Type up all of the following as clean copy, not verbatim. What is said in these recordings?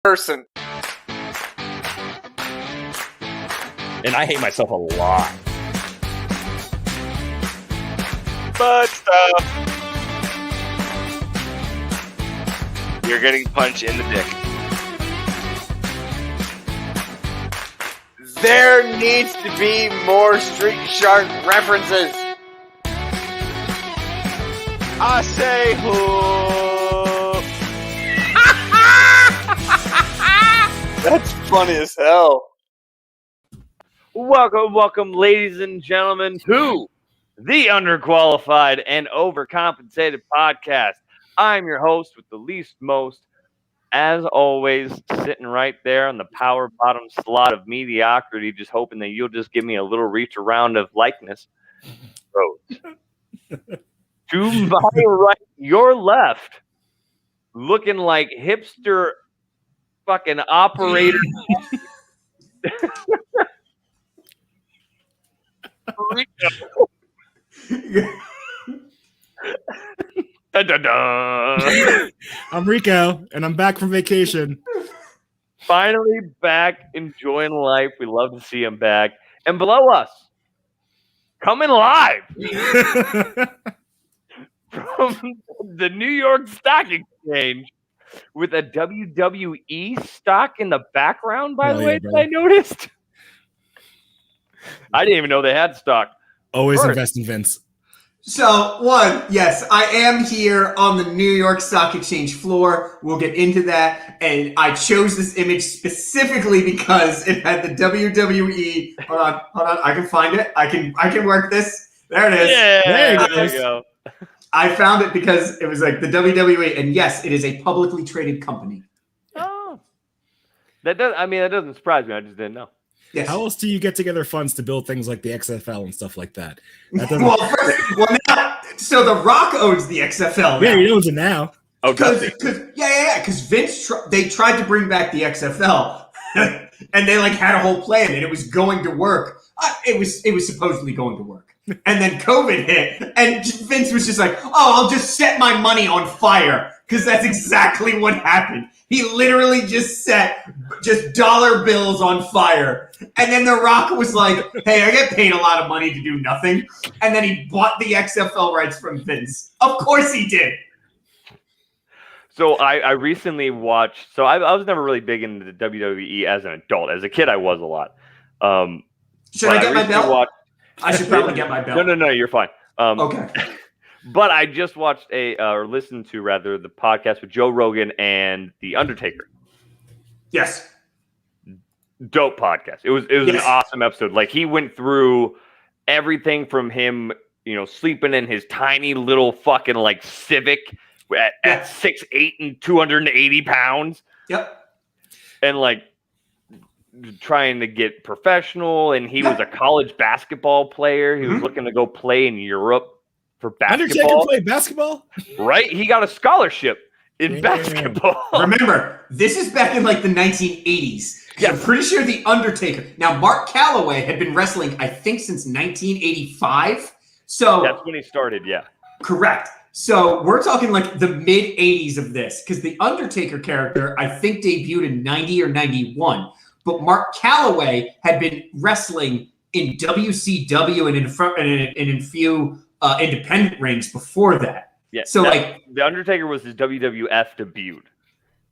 person. And I hate myself a lot. But stuff. You're getting punched in the dick. There needs to be more Street Shark references. I say who? That's funny as hell. Welcome, ladies and gentlemen, to the Underqualified and Overcompensated Podcast. I'm your host with the least most, as always, sitting right there on the power bottom slot of mediocrity, just hoping that you'll just give me a little reach around of likeness. Rhodes. To my right, your left, looking like hipster fucking operator. I'm Rico, and I'm back from vacation. Finally back enjoying life. We love to see him back. And below us, coming live from the New York Stock Exchange with a WWE stock in the background, by the way, that I noticed. I didn't even know they had stock. Always invest in Vince. So, yes, I am here on the New York Stock Exchange floor. We'll get into that. And I chose this image specifically because it had the WWE. Hold on. I can find it. I can work this. There it is. Yeah, there you go. I found it because it was like the WWE. And yes, it is a publicly traded company. Oh. That doesn't surprise me. I just didn't know. Yes. How else do you get together funds to build things like the XFL and stuff like that? So The Rock owns the XFL now. Yeah, he owns it now. Oh, Because Vince, they tried to bring back the XFL, and they had a whole plan, and it was going to work. It was supposedly going to work, and then COVID hit, and Vince was just like, "Oh, I'll just set my money on fire," because that's exactly what happened. He literally just set dollar bills on fire. And then The Rock was like, hey, I get paid a lot of money to do nothing. And then he bought the XFL rights from Vince. Of course he did. So I recently watched, I was never really big into the WWE as an adult. As a kid, I was a lot. Should I get my belt? I should probably get my belt. No, you're fine. Okay. But I just watched listened to the podcast with Joe Rogan and The Undertaker. Yes. Dope podcast. It was an awesome episode. He went through everything from him, sleeping in his tiny little fucking Civic at 6'8" and 280 pounds. Yep. And trying to get professional, and he was a college basketball player. He was looking to go play in Europe for basketball. Undertaker played basketball? Right? He got a scholarship in basketball. Remember, this is back in the 1980s. Yeah. I'm pretty sure The Undertaker. Now, Mark Calloway had been wrestling, I think, since 1985. So that's when he started, yeah. Correct. So we're talking the mid 80s of this, because the Undertaker character, I think, debuted in 90 or 91. But Mark Calloway had been wrestling in WCW and in a few independent rings before that. Yeah. So The Undertaker was his WWF debut.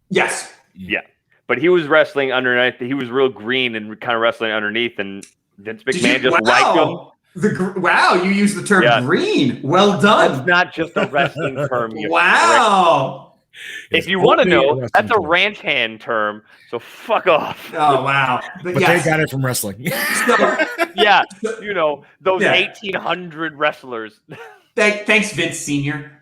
Yes. Yeah. But he was wrestling underneath. He was real green and kind of wrestling underneath, and Vince McMahon liked him. Wow, you use the term green. Well done. That's not just a wrestling term. Wow. If you want to know, that's a ranch hand term, so fuck off. Oh, wow. But they got it from wrestling. Yeah, those 1800 wrestlers. Thanks, Vince Sr.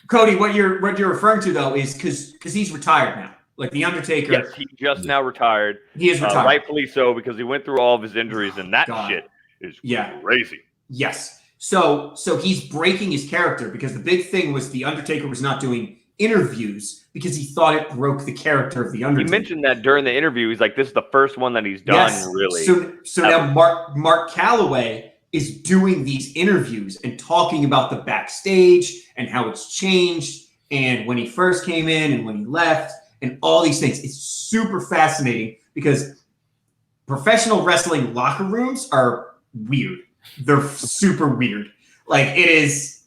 Cody, what you're referring to, though, is because he's retired now. The Undertaker. Yes, he just now retired. He is retired. Rightfully so, because he went through all of his injuries, and that shit is crazy. Yes. So he's breaking his character, because the big thing was the Undertaker was not doing interviews because he thought it broke the character of the Undertaker. He mentioned that during the interview. He's like, this is the first one that he's done, really. So now Mark Calloway is doing these interviews and talking about the backstage and how it's changed and when he first came in and when he left. and all these things. It's super fascinating because professional wrestling locker rooms are weird. They're super weird. Like, it is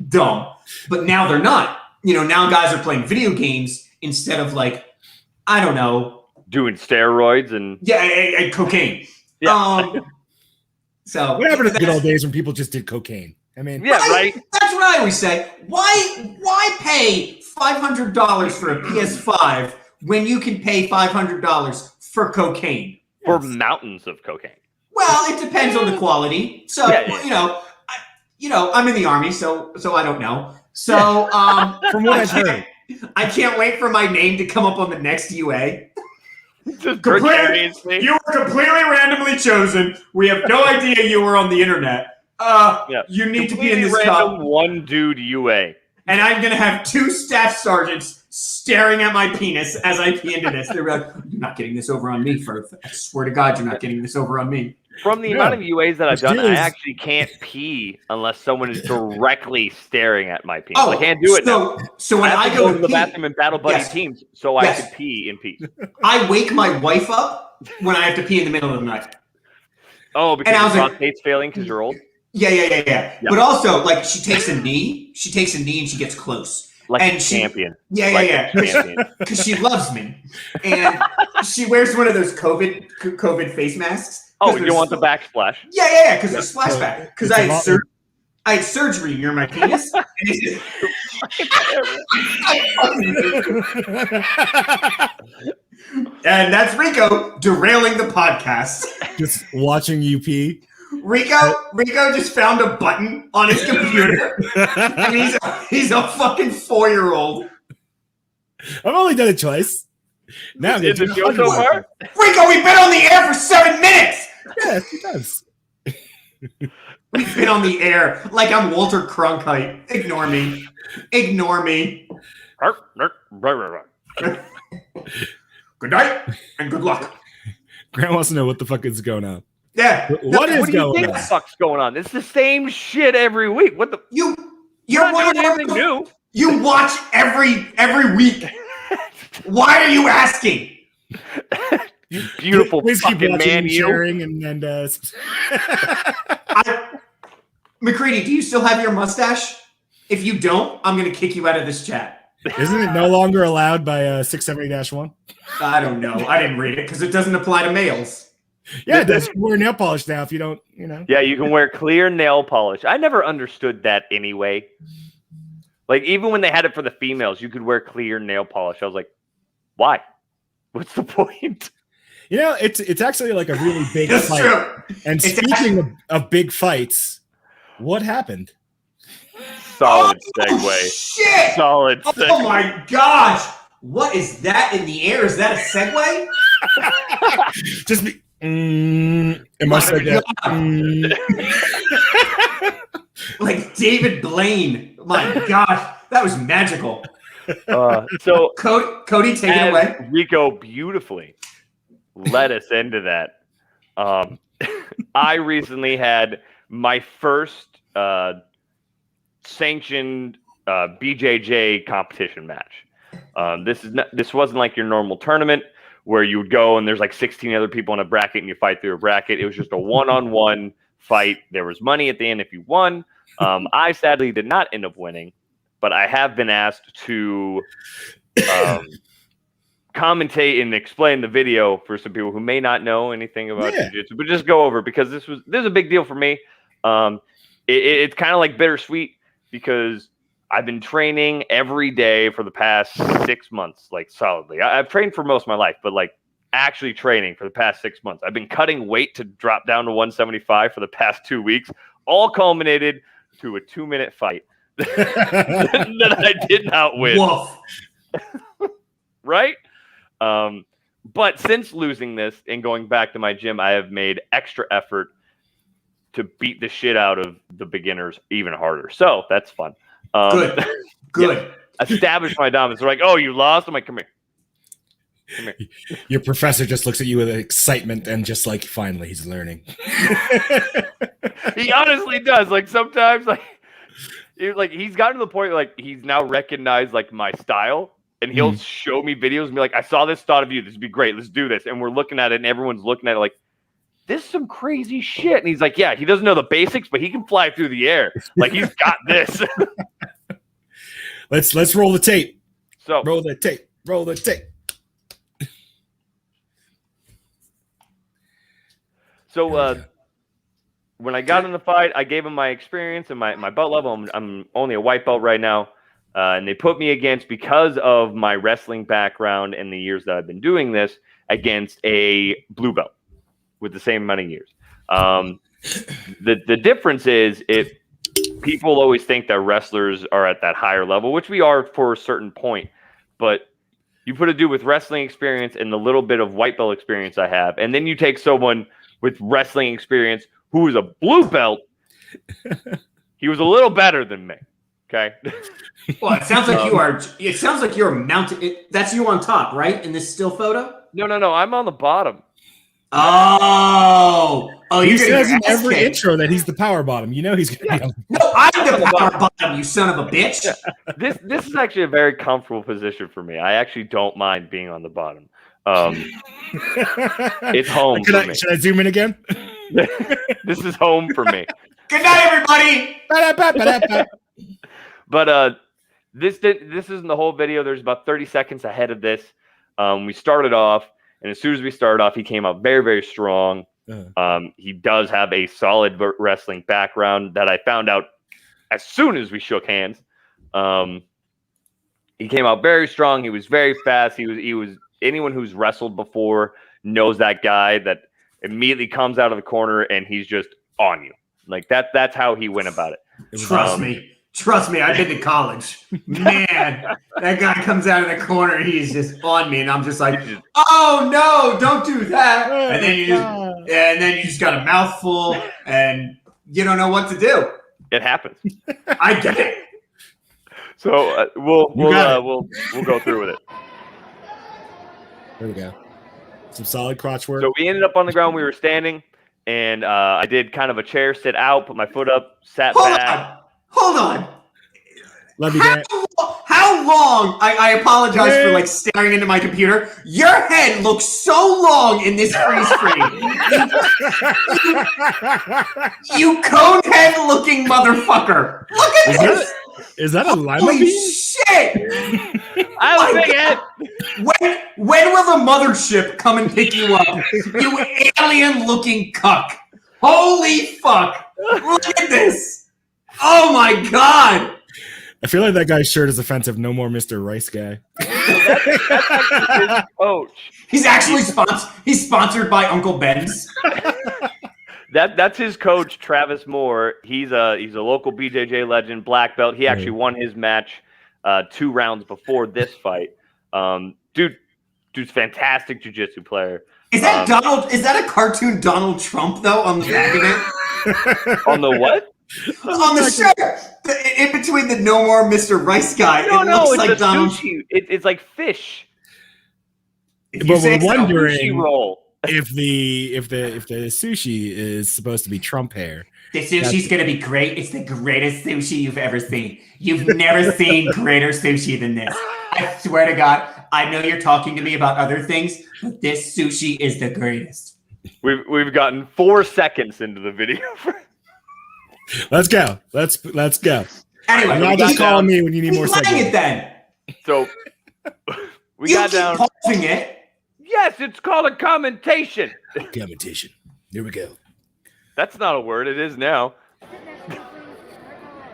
dumb. But now they're not. Now guys are playing video games instead of, like, I don't know, doing steroids and cocaine. Yeah. So what happened to the good old days when people just did cocaine? I mean, right. That's what I always say. Why pay $500 for a PS5 when you can pay $500 for cocaine? For mountains of cocaine. Well, it depends on the quality. So I'm in the Army, so I don't know. So from what I've heard, I can't wait for my name to come up on the next UA. You were completely randomly chosen. We have no idea you were on the internet. You need to be in this random one dude UA. And I'm going to have 2 staff sergeants staring at my penis as I pee into this. They're like, you're not getting this over on me, Firth. I swear to God, you're not getting this over on me. From the amount of UAs that I've done, I actually can't pee unless someone is directly staring at my penis. I can't do it now. So when I go to the bathroom in Battle Buddy teams, I can pee in peace. I wake my wife up when I have to pee in the middle of the night. Oh, because your prostate's failing because you're old? Yeah. But also, like, she takes a knee and she gets close. Like a champion. Yeah. Because she loves me. And she wears one of those COVID face masks. Oh, you want the backsplash? Yeah, because it's splashback. Because I had surgery near my penis. And that's Rico derailing the podcast. Just watching you pee. Rico just found a button on his computer. And he's a fucking 4-year-old. I've only done it twice. Now is the show so far? Rico, we've been on the air for 7 minutes. Yes, it does. We've been on the air like I'm Walter Cronkite. Ignore me. Good night and good luck. Grant wants to know what the fuck is going on. Yeah. What do you think the fuck's going on? It's the same shit every week. What the? You're not doing anything new. You watch every week. Why are you asking? You beautiful fucking man, you. McCready, do you still have your mustache? If you don't, I'm going to kick you out of this chat. Isn't it no longer allowed by 670-1? I don't know. I didn't read it because it doesn't apply to males. Yeah, it does. You wear nail polish now if you don't, Yeah, you can wear clear nail polish. I never understood that anyway. Like, even when they had it for the females, you could wear clear nail polish. I was like, why? What's the point? It's actually like a really big fight. True. And speaking of big fights, what happened? Solid segue. Shit! Solid segue. Oh my gosh! What is that in the air? Is that a segue? Just me. It must have like David Blaine. My gosh, that was magical. So Cody, take it away. Rico beautifully led us into that. I recently had my first sanctioned BJJ competition match. This wasn't like your normal tournament where you would go and there's like 16 other people in a bracket and you fight through a bracket. It was just a one-on-one fight. There was money at the end if you won. I sadly did not end up winning, but I have been asked to commentate and explain the video for some people who may not know anything about jiu-jitsu, but just go over because this is a big deal for me. It's kind of like bittersweet because I've been training every day for the past 6 months, like solidly. I've trained for most of my life, but like actually training for the past 6 months. I've been cutting weight to drop down to 175 for the past 2 weeks, all culminated to a 2-minute fight that I did not win. Woof. Right? But since losing this and going back to my gym, I have made extra effort to beat the shit out of the beginners even harder. So that's fun. Good. Yeah, establish my dominance. They're like, oh, you lost? I'm like, come here. Your professor just looks at you with excitement and just like, finally, he's learning. He honestly does. Like sometimes, like he's gotten to the point like he's now recognized like my style, and he'll show me videos and be like, I saw this, thought of you. This would be great. Let's do this. And we're looking at it, and everyone's looking at it like, this is some crazy shit. And he's like, yeah, he doesn't know the basics, but he can fly through the air. Like, he's got this. Let's roll the tape. So roll the tape. Roll the tape. So when I got in the fight, I gave him my experience and my belt level. I'm only a white belt right now. And they put me against, because of my wrestling background and the years that I've been doing this, against a blue belt with the same amount of years. The difference is, people always think that wrestlers are at that higher level, which we are for a certain point. But you put a dude with wrestling experience and the little bit of white belt experience I have, and then you take someone with wrestling experience who is a blue belt. He was a little better than me. Okay. Well, it sounds like you are. It sounds like you're mounted. That's you on top, right? In this still photo. No. I'm on the bottom. Oh, he says in every intro that he's the power bottom. You know he's gonna be on. No, I'm the power bottom. You son of a bitch. Yeah. This is actually a very comfortable position for me. I actually don't mind being on the bottom. It's home for me. Should I zoom in again? This is home for me. Good night, everybody. But this isn't the whole video. There's about 30 seconds ahead of this. We started off, and as soon as we started off, he came out very, very strong. He does have a solid wrestling background that I found out as soon as we shook hands. He came out very strong. He was very fast. He was anyone who's wrestled before knows that guy that immediately comes out of the corner and he's just on you. Like that's how he went about it. Trust me, I've been to college. Man, that guy comes out of the corner, he's just on me, and I'm just like, oh no, don't do that. And then you just got a mouthful and you don't know what to do. It happens. I get it. So we'll go through with it. There we go. Some solid crotch work. So we ended up on the ground. We were standing, and I did kind of a chair sit out, put my foot up, sat back. Hold on. Love you, Grant. How long? I apologize for like staring into my computer. Your head looks so long in this freeze frame. You cone head looking motherfucker. Look at this. Is that a lima Holy bean? shit! I have a big head. When will the mothership come and pick you up? You alien-looking cuck. Holy fuck! Look at this. Oh my god! I feel like that guy's shirt is offensive. No more Mr. Rice guy. That's his coach. He's actually sponsored by Uncle Ben's. That's his coach, Travis Moore. He's a local BJJ legend, black belt. He actually won his match 2 rounds before this fight. Dude's fantastic jiu-jitsu player. Is that Donald? Is that a cartoon Donald Trump though on the back of it? On the what? On the shirt, in between the no more Mr. Rice guy, No, looks it's like a Donald. sushi. It's like fish. But we're wondering Sushi roll. if the sushi is supposed to be Trump hair. The sushi's gonna be great. It's the greatest sushi you've ever seen. You've never seen greater sushi than this. I swear to God, I know you're talking to me about other things, but this sushi is the greatest. We've gotten 4 seconds into the video. Let's go. Let's go. Anyway, And I'll just call me when you need more playing it seconds. then. So we You got keep down. pausing it. Yes, it's called a commentation. Commentation. Here we go. That's not a word. It is now.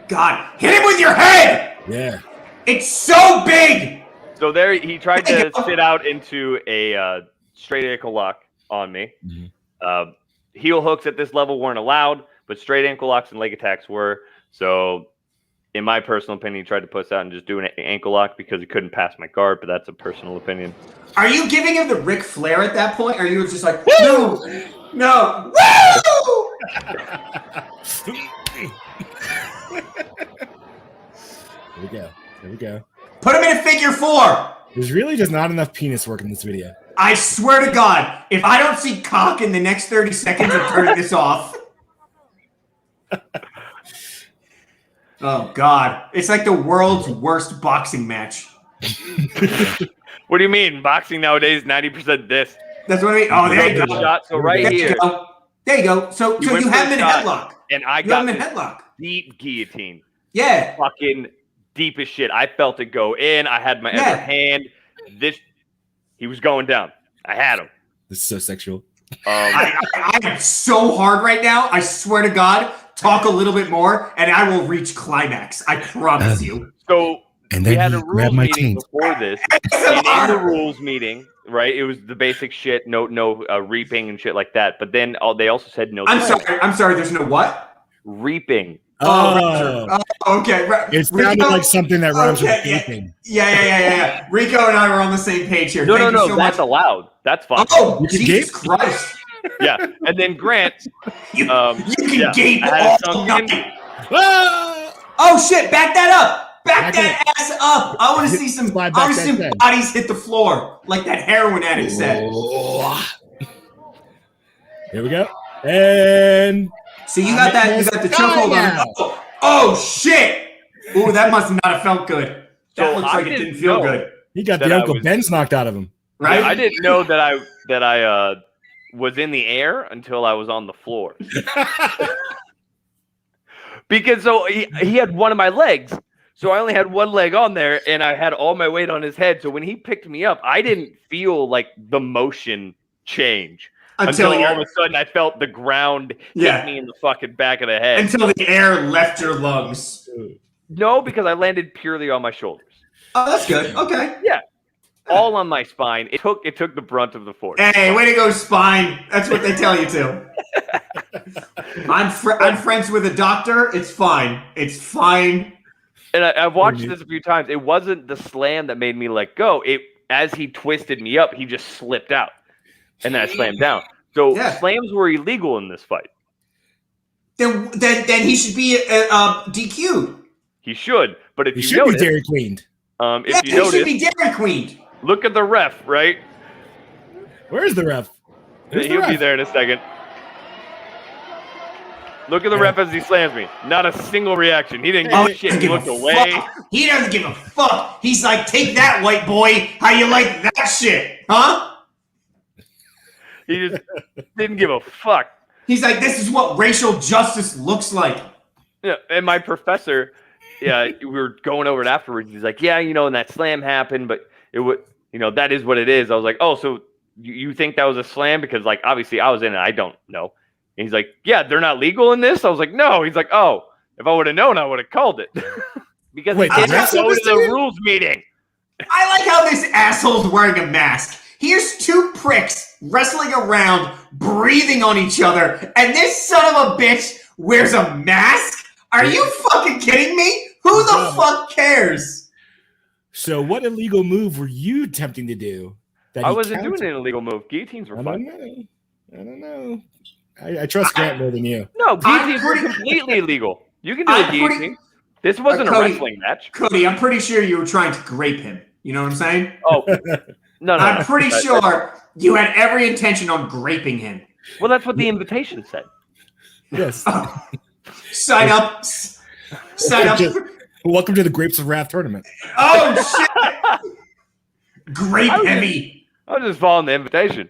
God, hit him with your head. Yeah. It's so big. So there, he tried to sit out into a straight ankle lock on me. Mm-hmm. Heel hooks at this level weren't allowed, but straight ankle locks and leg attacks were. So, in my personal opinion, he tried to push out and just do an ankle lock because he couldn't pass my guard, but that's a personal opinion. Are you giving him the Ric Flair at that point? Or are you just like, no, woo! Here we go. Put him in a figure 4. There's really just not enough penis work in this video. I swear to God, if I don't see cock in the next 30 seconds of turning this off. Oh, God. It's like the world's worst boxing match. What do you mean? Boxing nowadays, 90% this. That's what I mean. Oh, there you go. Shot, so right There here. you go. There you go. So You went you for have the him in shot, headlock. And I You got have him in this headlock. deep guillotine. Yeah. Fucking deep as shit. I felt it go in. I had my other hand. He was going down. I had him. This is so sexual. I am so hard right now. I swear to God. Talk a little bit more, and I will reach climax. I promise you. So And we then had a he grabbed rules my meeting taint. before this. And in the rules meeting, right? It was the basic shit. No reaping and shit like that. But then they also said no. I'm sorry. There's no what? Reaping. Oh, Okay. it sounded like something that rhymes with reaping. Yeah. Rico and I were on the same page here. No, Thank you so that's much. allowed. That's fine. Oh, You can Jesus gape? Christ. Yeah. And then Grant. You can gape I had it all sunk night. in. Ah! Oh shit! Back that up! Back Back that ass up! I want to see some. Slide I back want to see that some thing. bodies hit the floor like that heroin addict said. Oh. Here we go. And So you got that? You got the chokehold on. Oh shit! Ooh, that must not have felt good. That So looks I like it didn't didn't feel know. good, he got That the I Uncle was- Ben's knocked out of him. right? I didn't know that I was in the air until I was on the floor. Because he had one of my legs. So I only had one leg on there and I had all my weight on his head. So when he picked me up, I didn't feel like the motion change. Until all of a sudden I felt the ground hit me in the fucking back of the head. Until the air left your lungs. No, because I landed purely on my shoulders. Oh, that's good. Okay. Yeah. All on my spine. It took the brunt of the force. Hey, way to go, spine. That's what they tell you to. I'm friends with a doctor. It's fine. It's fine. And I've watched this a few times. It wasn't the slam that made me let go. As he twisted me up, he just slipped out. And then I slammed down. So slams were illegal in this fight. Then he should be DQ'd. He should. But if He you should notice, be Dairy Queened. if you he notice, should be Dairy Queened. look at the ref, right? Where's the ref? Where's the He'll be ref? there in a second. Look at the ref as he slams me. Not a single reaction. He didn't give a shit. He looked away. Fuck. He doesn't give a fuck. He's like, take that, white boy. How you like that shit? Huh? He just didn't give a fuck. He's like, this is what racial justice looks like. Yeah, and my professor, we were going over it afterwards. He's like, yeah, and that slam happened, but it would, that is what it is. I was like, oh, so you think that was a slam? Because like, obviously I was in it. I don't know. And he's like, yeah, they're not legal in this. I was like, no. He's like, oh, if I would have known, I would have called it. Because Wait, he didn't that's go to what the this is? rules meeting. I like how this asshole's wearing a mask. Here's two pricks wrestling around, breathing on each other, and this son of a bitch wears a mask? Are you fucking kidding me? Who the fuck cares? So what illegal move were you attempting to do? I wasn't doing an illegal move. Guillotines were I fun. don't know. I trust Grant more than you. No, guillotines were completely illegal. You can do a guillotine. This wasn't a Cody, wrestling match. Cody, I'm pretty sure you were trying to grape him. You know what I'm saying? Oh, no. I'm pretty sure you had every intention on graping him. Well, that's what the invitation said. Yes. Sign up. Sign up. Welcome to the Grapes of Wrath tournament. Oh, shit. Grape heavy. I was just following the invitation.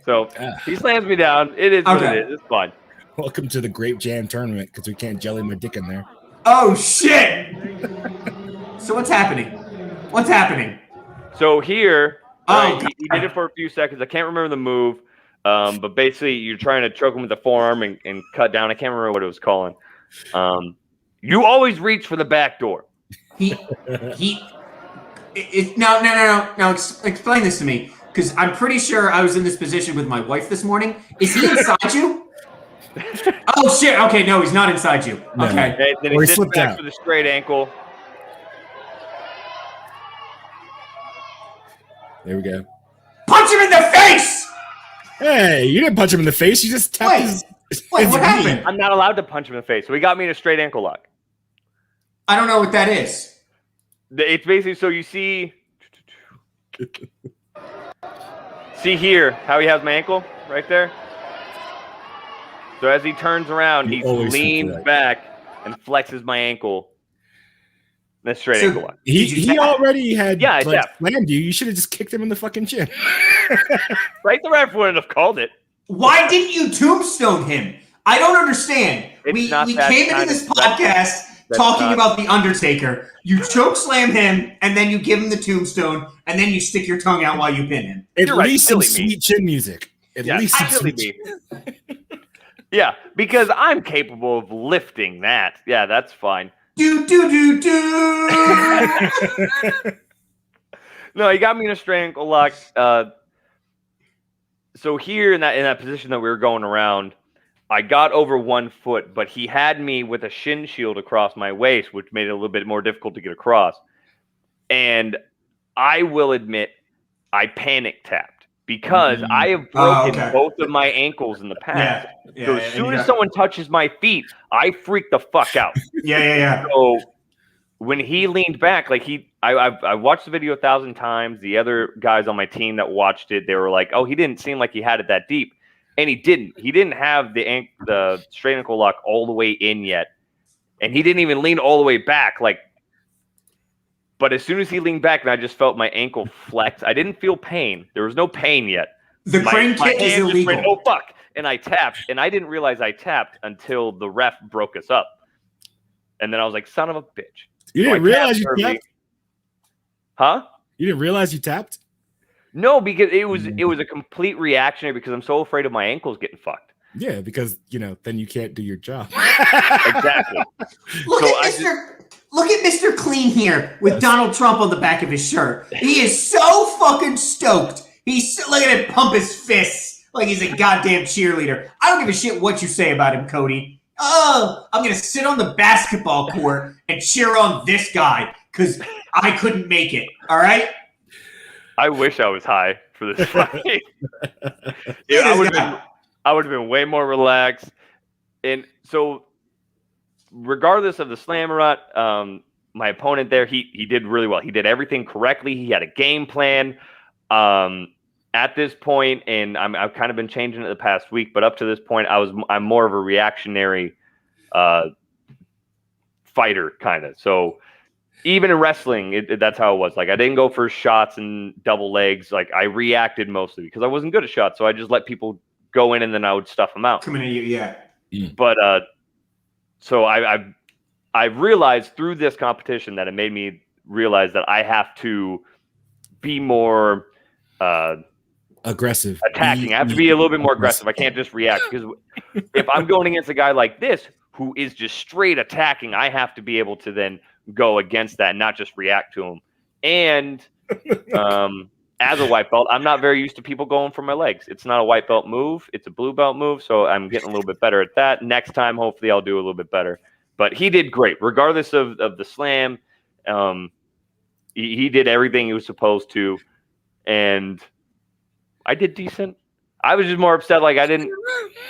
So he slams me down. It is what it is. It's fine. Welcome to the Grape Jam tournament because we can't jelly my dick in there. Oh, shit. So what's happening? What's happening? So here, Oh, he did it for a few seconds. I can't remember the move, but basically you're trying to choke him with the forearm and cut down. I can't remember what it was calling. You always reach for the back door. Now, explain this to me, because I'm pretty sure I was in this position with my wife this morning. Is he inside you? Oh, shit. Okay, no, he's not inside you. No. Okay. Okay, then Or he he sits slipped back out. for the straight ankle. There we go. Punch him in the face! Hey, you didn't punch him in the face. You just tapped his Wait, what knee. happened? I'm not allowed to punch him in the face. So he got me in a straight ankle lock. I don't know what that is. It's basically so you see here how he has my ankle right there. So as he turns around, he always leans think right. back and flexes my ankle. That's straight So- ankle lock. He already had Yeah, I like tapped. slammed you. You should have just kicked him in the fucking chin. Right, the ref wouldn't have called it. Why didn't you tombstone him? I don't understand. It's We not that came into kind this of- that's talking not- about The Undertaker. You choke slam him, and then you give him the tombstone, and then you stick your tongue out while you pin him. At You're right, least some silly me. sweet chin music. At Yeah, least some silly sweet me. Yeah, because I'm capable of lifting that. Yeah, that's fine. Do do do do. No, he got me in a straight ankle lock. So here in that position that we were going around, I got over 1 foot, but he had me with a shin shield across my waist, which made it a little bit more difficult to get across. And I will admit, I panic tapped because I have broken both of my ankles in the past. So as soon as someone touches my feet, I freak the fuck out. Yeah. So when he leaned back, like I watched the video 1,000 times. The other guys on my team that watched it, they were like, "Oh, he didn't seem like he had it that deep," and he didn't. He didn't have the straight ankle lock all the way in yet, and he didn't even lean all the way back. But as soon as he leaned back, and I just felt my ankle flex, I didn't feel pain. There was no pain yet. The crane kick is hand just illegal. went, oh fuck! And I tapped, and I didn't realize I tapped until the ref broke us up, and then I was like, "Son of a bitch." You didn't realize you tapped? Huh? You didn't realize you tapped? No, because it was a complete reactionary because I'm so afraid of my ankles getting fucked. Yeah, because then you can't do your job. Exactly. Look at Mr. Clean here with Donald Trump on the back of his shirt. He is so fucking stoked. Look at him pump his fists like he's a goddamn cheerleader. I don't give a shit what you say about him, Cody. Oh, I'm going to sit on the basketball court and cheer on this guy because I couldn't make it. All right? I wish I was high for this fight. I would have been way more relaxed. And so, regardless of the slammer rut, my opponent there, he did really well. He did everything correctly. He had a game plan. At this point, and I've kind of been changing it the past week, but up to this point, I'm more of a reactionary fighter kind of. So even in wrestling, that's how it was. Like I didn't go for shots and double legs. Like I reacted mostly because I wasn't good at shots. So I just let people go in and then I would stuff them out. Coming at you, yeah. But so I've realized through this competition that it made me realize that I have to be more aggressive, attacking. I have to be a little bit more aggressive. I can't just react because if I'm going against a guy like this who is just straight attacking, I have to be able to then go against that and not just react to him. And as a white belt, I'm not very used to people going for my legs. It's not a white belt move. It's a blue belt move. So I'm getting a little bit better at that. Next time, hopefully I'll do a little bit better. But he did great. Regardless of the slam, he did everything he was supposed to. And I did decent. I was just more upset. Like I didn't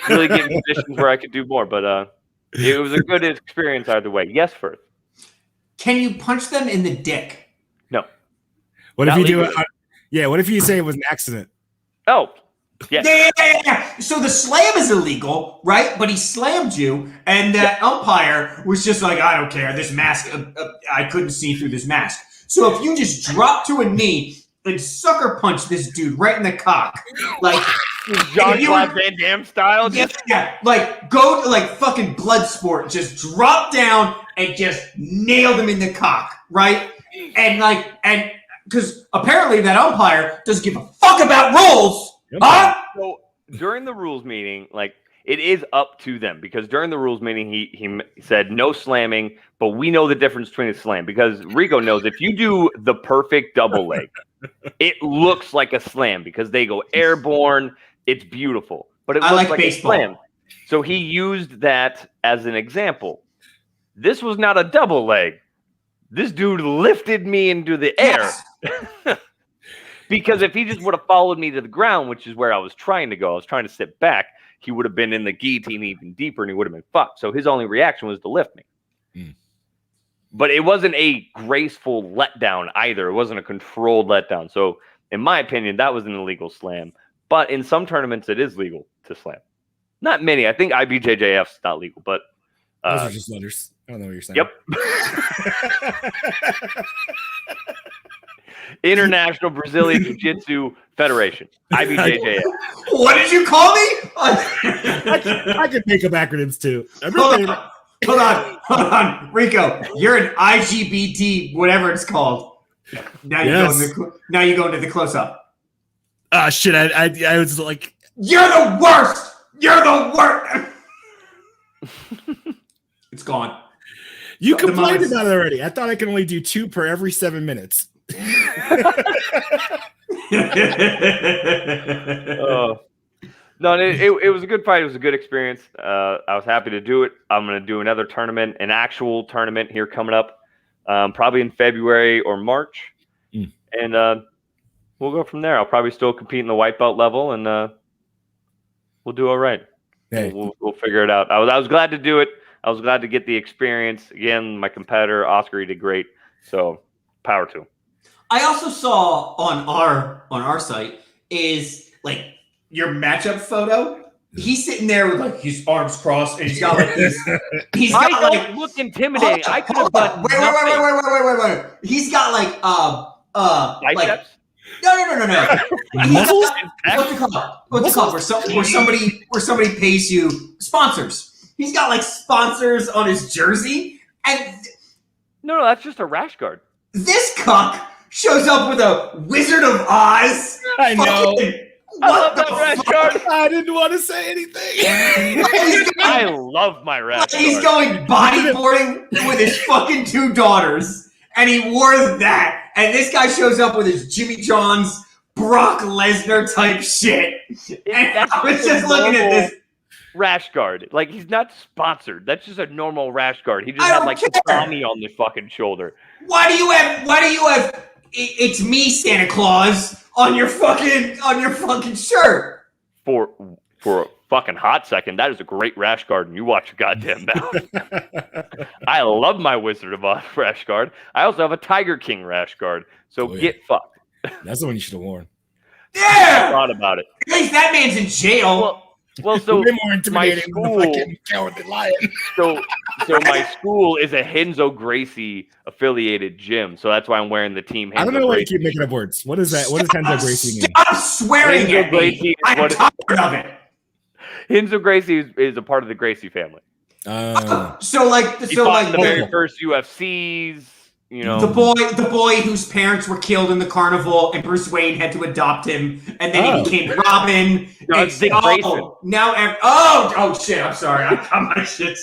really get in positions where I could do more, but it was a good experience either way. Yes, Firth. Can you punch them in the dick? No. What Not if you do legally. it? What if you say it was an accident? Oh, yeah. Yeah. So the slam is illegal, right? But he slammed you, and that umpire was just like, I don't care. This mask, I couldn't see through this mask. So if you just drop to a knee and sucker punch this dude right in the cock, like Jean-Claude Van Damme style. Yeah, like go to like fucking Bloodsport, just drop down and just nail them in the cock, right? And because apparently that umpire doesn't give a fuck about rules, huh? So during the rules meeting, like it is up to them because during the rules meeting, he said no slamming, but we know the difference between a slam because Rico knows if you do the perfect double leg, it looks like a slam because they go airborne. It's beautiful, but it looks like baseball. a slam. So he used that as an example. This was not a double leg. This dude lifted me into the air. Yes. Because if he just would have followed me to the ground, which is where I was trying to go, I was trying to sit back, he would have been in the guillotine even deeper and he would have been fucked. So his only reaction was to lift me. But it wasn't a graceful letdown either. It wasn't a controlled letdown. So in my opinion, that was an illegal slam. But in some tournaments, it is legal to slam. Not many. I think IBJJF's not legal, but those are just letters. I don't know what you're saying. Yep. International Brazilian Jiu-Jitsu Federation, IBJJF. What did you call me? I can make up acronyms too. Hold on, Rico. You're an IGBT, whatever it's called. Now you go into the close-up. Ah, shit! I was like, you're the worst. You're the worst. It's gone. You complained about it already. I thought I could only do 2 per every 7 minutes. No, it was a good fight. It was a good experience. I was happy to do it. I'm going to do another tournament, an actual tournament here coming up, probably in February or March. And we'll go from there. I'll probably still compete in the white belt level, and we'll do all right. Hey. We'll figure it out. I was glad to do it. I was glad to get the experience. Again, my competitor, Oscar, he did great. So power to him. I also saw on our site is like your matchup photo. He's sitting there with like his arms crossed, and he's got like these. I don't look intimidating. I could have done Wait. He's got like biceps. No. Muscles? What's it called? Where somebody pays you sponsors. He's got like sponsors on his jersey, and no, that's just a rash guard. This cuck shows up with a Wizard of Oz. I know. I love that rash guard. I didn't want to say anything. I love my rash guard. He's going bodyboarding with his fucking 2 daughters, and he wore that. And this guy shows up with his Jimmy John's Brock Lesnar type shit. And I was just looking at this. Rash guard. Like, he's not sponsored. That's just a normal rash guard. He just had like Tommy on the fucking shoulder. Why do you have it's me, Santa Claus, on your fucking shirt? For a fucking hot second, that is a great rash guard, and you watch your goddamn mouth. I love my Wizard of Oz rash guard. I also have a Tiger King rash guard. So get fucked. That's the one you should have worn. Yeah! I thought about it. At least that man's in jail. Well, so more intimidating than the fucking cowardly lion. So my school is a Henzo Gracie affiliated gym, so that's why I'm wearing the team. Henzo I don't know why you Gracie. keep making up words. What is that? What does Henzo Gracie mean? Stop swearing at me. I'm tired of it. Henzo Gracie is a part of the Gracie family. So the very first UFCs. You know, the boy whose parents were killed in the carnival, and Bruce Wayne had to adopt him, and then he became Robin. No, it's Dick Grayson. Shit! I'm sorry, I got my shits.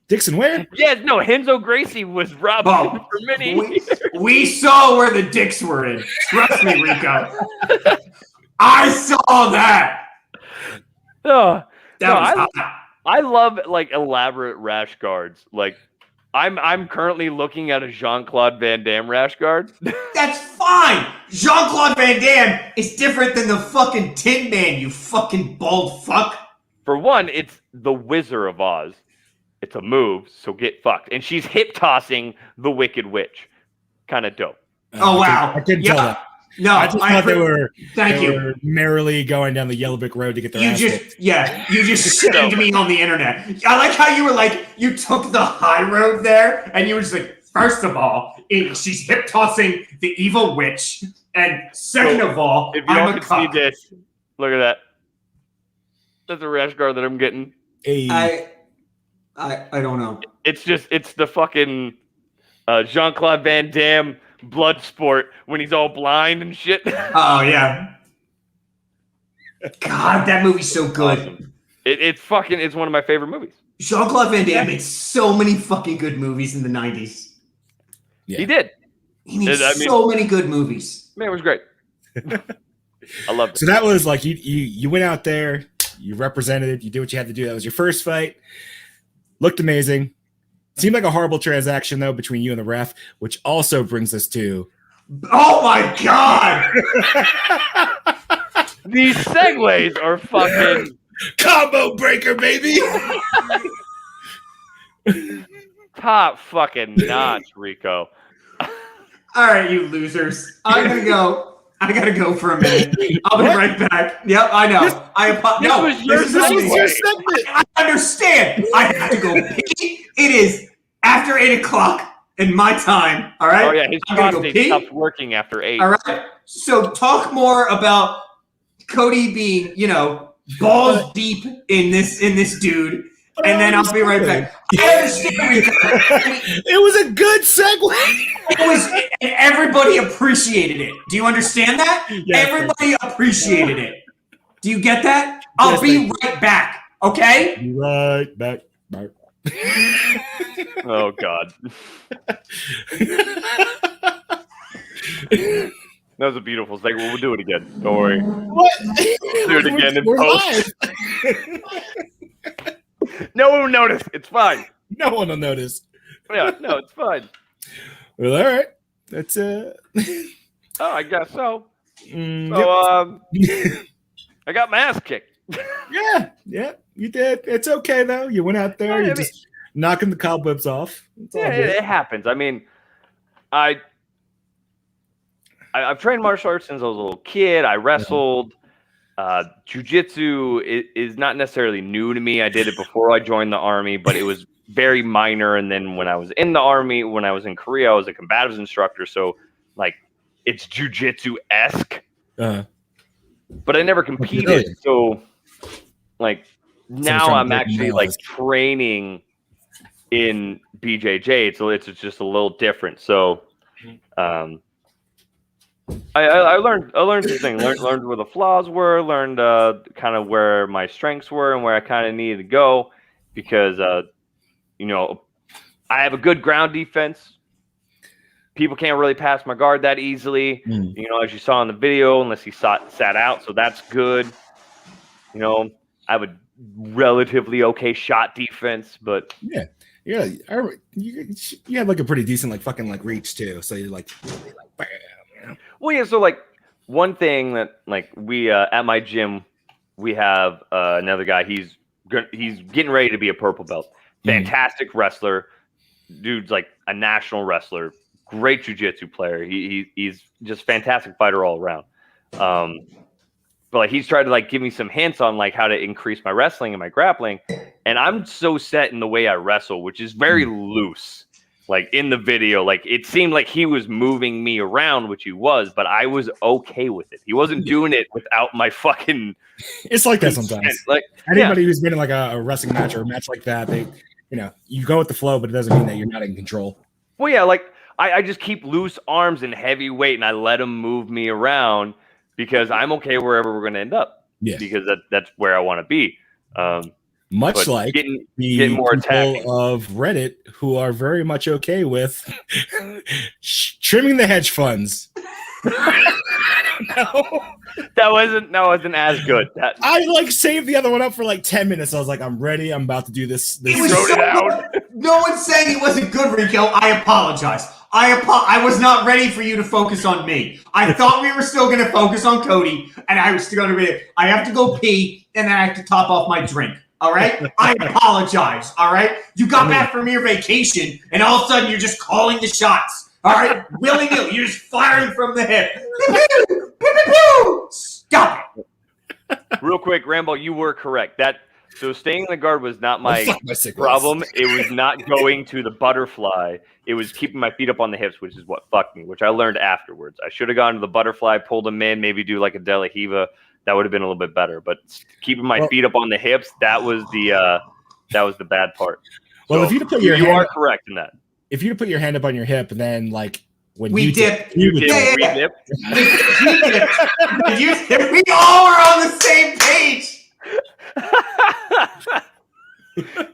Dixon, where? Yeah, no, Henzo Gracie was Robin for many years. We saw where the dicks were in. Trust me, Rico. I saw that. I love like elaborate rash guards. Like, I'm currently looking at a Jean-Claude Van Damme rash guard. That's fine. Jean-Claude Van Damme is different than the fucking Tin Man, you fucking bald fuck. For one, it's the Wizard of Oz. It's a move, so get fucked. And she's hip tossing the Wicked Witch. Kind of dope. Oh wow! I couldn't tell that. No, I just thought they were merrily going down the yellow brick road to get their ass kicked. You just shamed me on the internet. I like how you were like, you took the high road there, and you were just like, first of all, she's hip tossing the evil witch, and second of all, if you don't see this, look at that. That's a rash guard that I'm getting. Hey. I don't know. It's the fucking Jean-Claude Van Damme blood sport when he's all blind and shit. Oh yeah. God, that movie's so good. Awesome. It's one of my favorite movies. Jean-Claude Van Damme made so many fucking good movies in the 90s. Yeah. He did. He made so many good movies. Man, it was great. I loved it. So that was like you went out there, you represented, you did what you had to do. That was your first fight. Looked amazing. Seemed like a horrible transaction, though, between you and the ref, which also brings us to... Oh, my God! These segues are fucking... Combo breaker, baby! Top fucking notch, Rico. All right, you losers. I gotta go for a minute. I'll be right back. Yep, I know. This was your segment. I understand. I have to go pee. It is after 8 o'clock in my time. All right. Oh yeah, his I'm gonna go prostate pee. stops working after 8. All right. So talk more about Cody being, balls deep in this dude, and then I'll be right back. I understand, Rico. It was a good segue. And everybody appreciated it. Do you understand that? Yes, Everybody appreciated it. Do you get that? I'll Yes, be right back. Okay. Be right back. Oh God. That was a beautiful thing. We'll do it again. Don't worry. What? Do it again in We're post. live. No one will notice. It's fine. No one will notice. Yeah, no, it's fine. Well, all right. That's Oh, I guess so. Yep. I got my ass kicked. yeah, you did. It's okay though. You went out there. You're just knocking the cobwebs off. It's all Yeah, good. it happens. I mean, I've trained martial arts since I was a little kid. I wrestled. Jiu-jitsu is not necessarily new to me. I did it before I joined the Army, but it was very minor. And then when I was in the Army, when I was in Korea, I was a combatives instructor. So, like, it's jiu-jitsu-esque. But I never competed. Really? So, like, now trying I'm to actually, nail like, this. training in BJJ. So it's just a little different. So, I learned some things. Learned where the flaws were. Learned kind of where my strengths were and where I kind of needed to go, because I have a good ground defense. People can't really pass my guard that easily. As you saw in the video, unless he sat out, so that's good. I have a relatively okay shot defense, but Yeah. You had like a pretty decent reach too. So you're like bam. Well, yeah. So like one thing that we at my gym, we have another guy. He's getting ready to be a purple belt. Fantastic wrestler, dude's like a national wrestler. Great jiu-jitsu player. He's just fantastic fighter all around. But he's tried to give me some hints on how to increase my wrestling and my grappling, and I'm so set in the way I wrestle, which is very loose. In the video, it seemed like he was moving me around, which he was, but I was okay with it. He wasn't doing it without my fucking. It's like that sometimes. Anybody who's been in a wrestling match or a match like that, you go with the flow, but it doesn't mean that you're not in control. Well, yeah, I just keep loose arms and heavy weight, and I let him move me around because I'm okay wherever we're going to end up. Yeah, because that's where I want to be. Much like getting more people attacking of Reddit who are very much okay with trimming the hedge funds. No. That wasn't as good. I saved the other one up for 10 minutes. I was like, I'm ready. I'm about to do this. It was so good. No one's saying he wasn't good, Rico. I apologize. I was not ready for you to focus on me. I thought we were still going to focus on Cody, and I was still going to be. I have to go pee, and then I have to top off my drink. All right? I apologize. All right? You got back from your vacation, and all of a sudden you're just calling the shots. All right? Willy-nilly. You're just firing from the hip. Stop it. Real quick, Rambo, you were correct. So staying in the guard was not my problem. It was not going to the butterfly. It was keeping my feet up on the hips, which is what fucked me, which I learned afterwards. I should have gone to the butterfly, pulled them in, maybe do a De La Riva. That would have been a little bit better. But keeping my feet up on the hips, that was the bad part. Well, so if you put you are correct in that. If you put your hand up on your hip, and then when we you dip, we dip. We all are on the same page.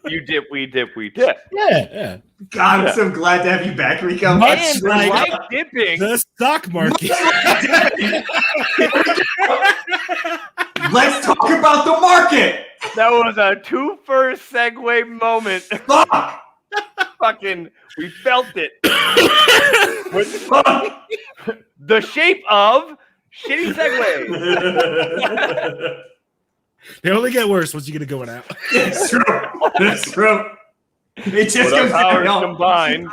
You dip, we dip, we dip. Yeah. God, I'm so glad to have you back, Rico. Much like dipping. The stock market. Let's talk about the market. That was a 2-first segue moment. Fuck. Fucking, we felt it. The shape of shitty segue. They only get worse once you get it going out. It's true. It's true. It just goes down. Combined.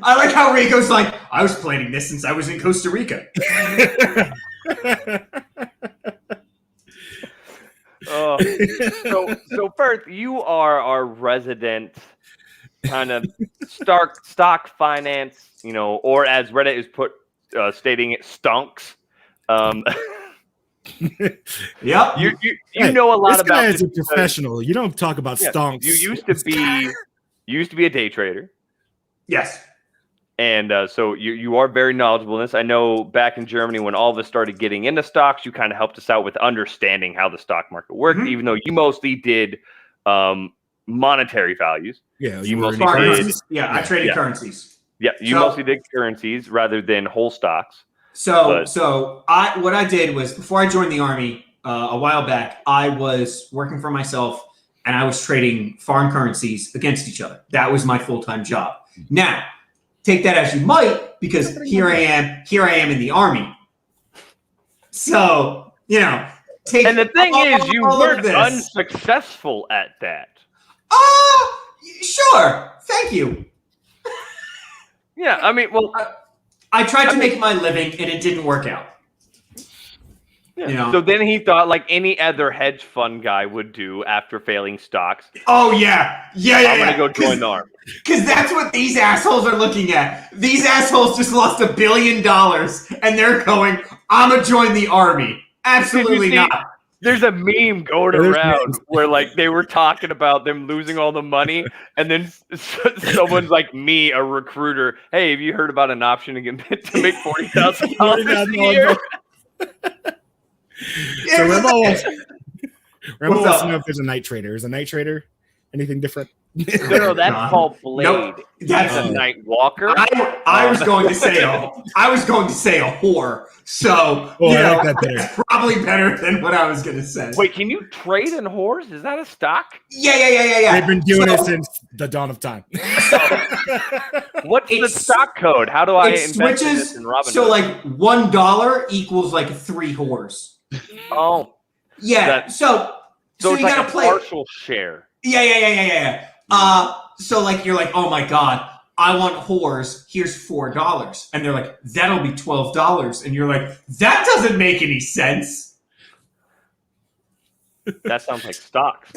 I like how Rico's like, I was planning this since I was in Costa Rica. So Firth, you are our resident kind of stock finance, or as Reddit is stating it, stonks. Yep. You know a lot this about guy this is a professional. You don't talk about stonks. You used to be a day trader. Yes. And so you are very knowledgeable in this. I know back in Germany when all of us started getting into stocks, you kind of helped us out with understanding how the stock market worked, even though you mostly did monetary values. Yeah, you were mostly in did. currencies? Yeah, I traded currencies. Yeah, you mostly did currencies rather than whole stocks. So what I did was before I joined the Army a while back, I was working for myself and I was trading foreign currencies against each other. That was my full-time job. Now, take that as you might, because here I am in the Army. So, take and the thing is, you weren't this. unsuccessful at that. Sure. Thank you. Yeah, I mean, well, I tried to make my living and it didn't work out. Yeah. So then he thought like any other hedge fund guy would do after failing stocks. Oh, yeah. I'm going to go join the Army. Because that's what these assholes are looking at. These assholes just lost $1 billion and they're going, I'm going to join the Army. Absolutely not. There's a meme going around where like they were talking about them losing all the money, and then someone's like me, a recruiter. Hey, have you heard about an option to make $40,000 a year? So Remo wants to know if there's a night trader. Is a night trader anything different? No, that's called Blade. Nope. That's a night walker. I was going to say a whore. So I like that better. It's probably better than what I was going to say. Wait, can you trade in whores? Is that a stock? Yeah. They've been doing it since the dawn of time. What's the stock code? How do I invest in this in Robinhood? So like $1 equals like 3 whores. Oh. Yeah. So it's you like gotta a play partial share. Yeah. So like you're like, oh my god, I want whores. Here's $4, and they're like, that'll be $12, and you're like, that doesn't make any sense. That sounds like stocks.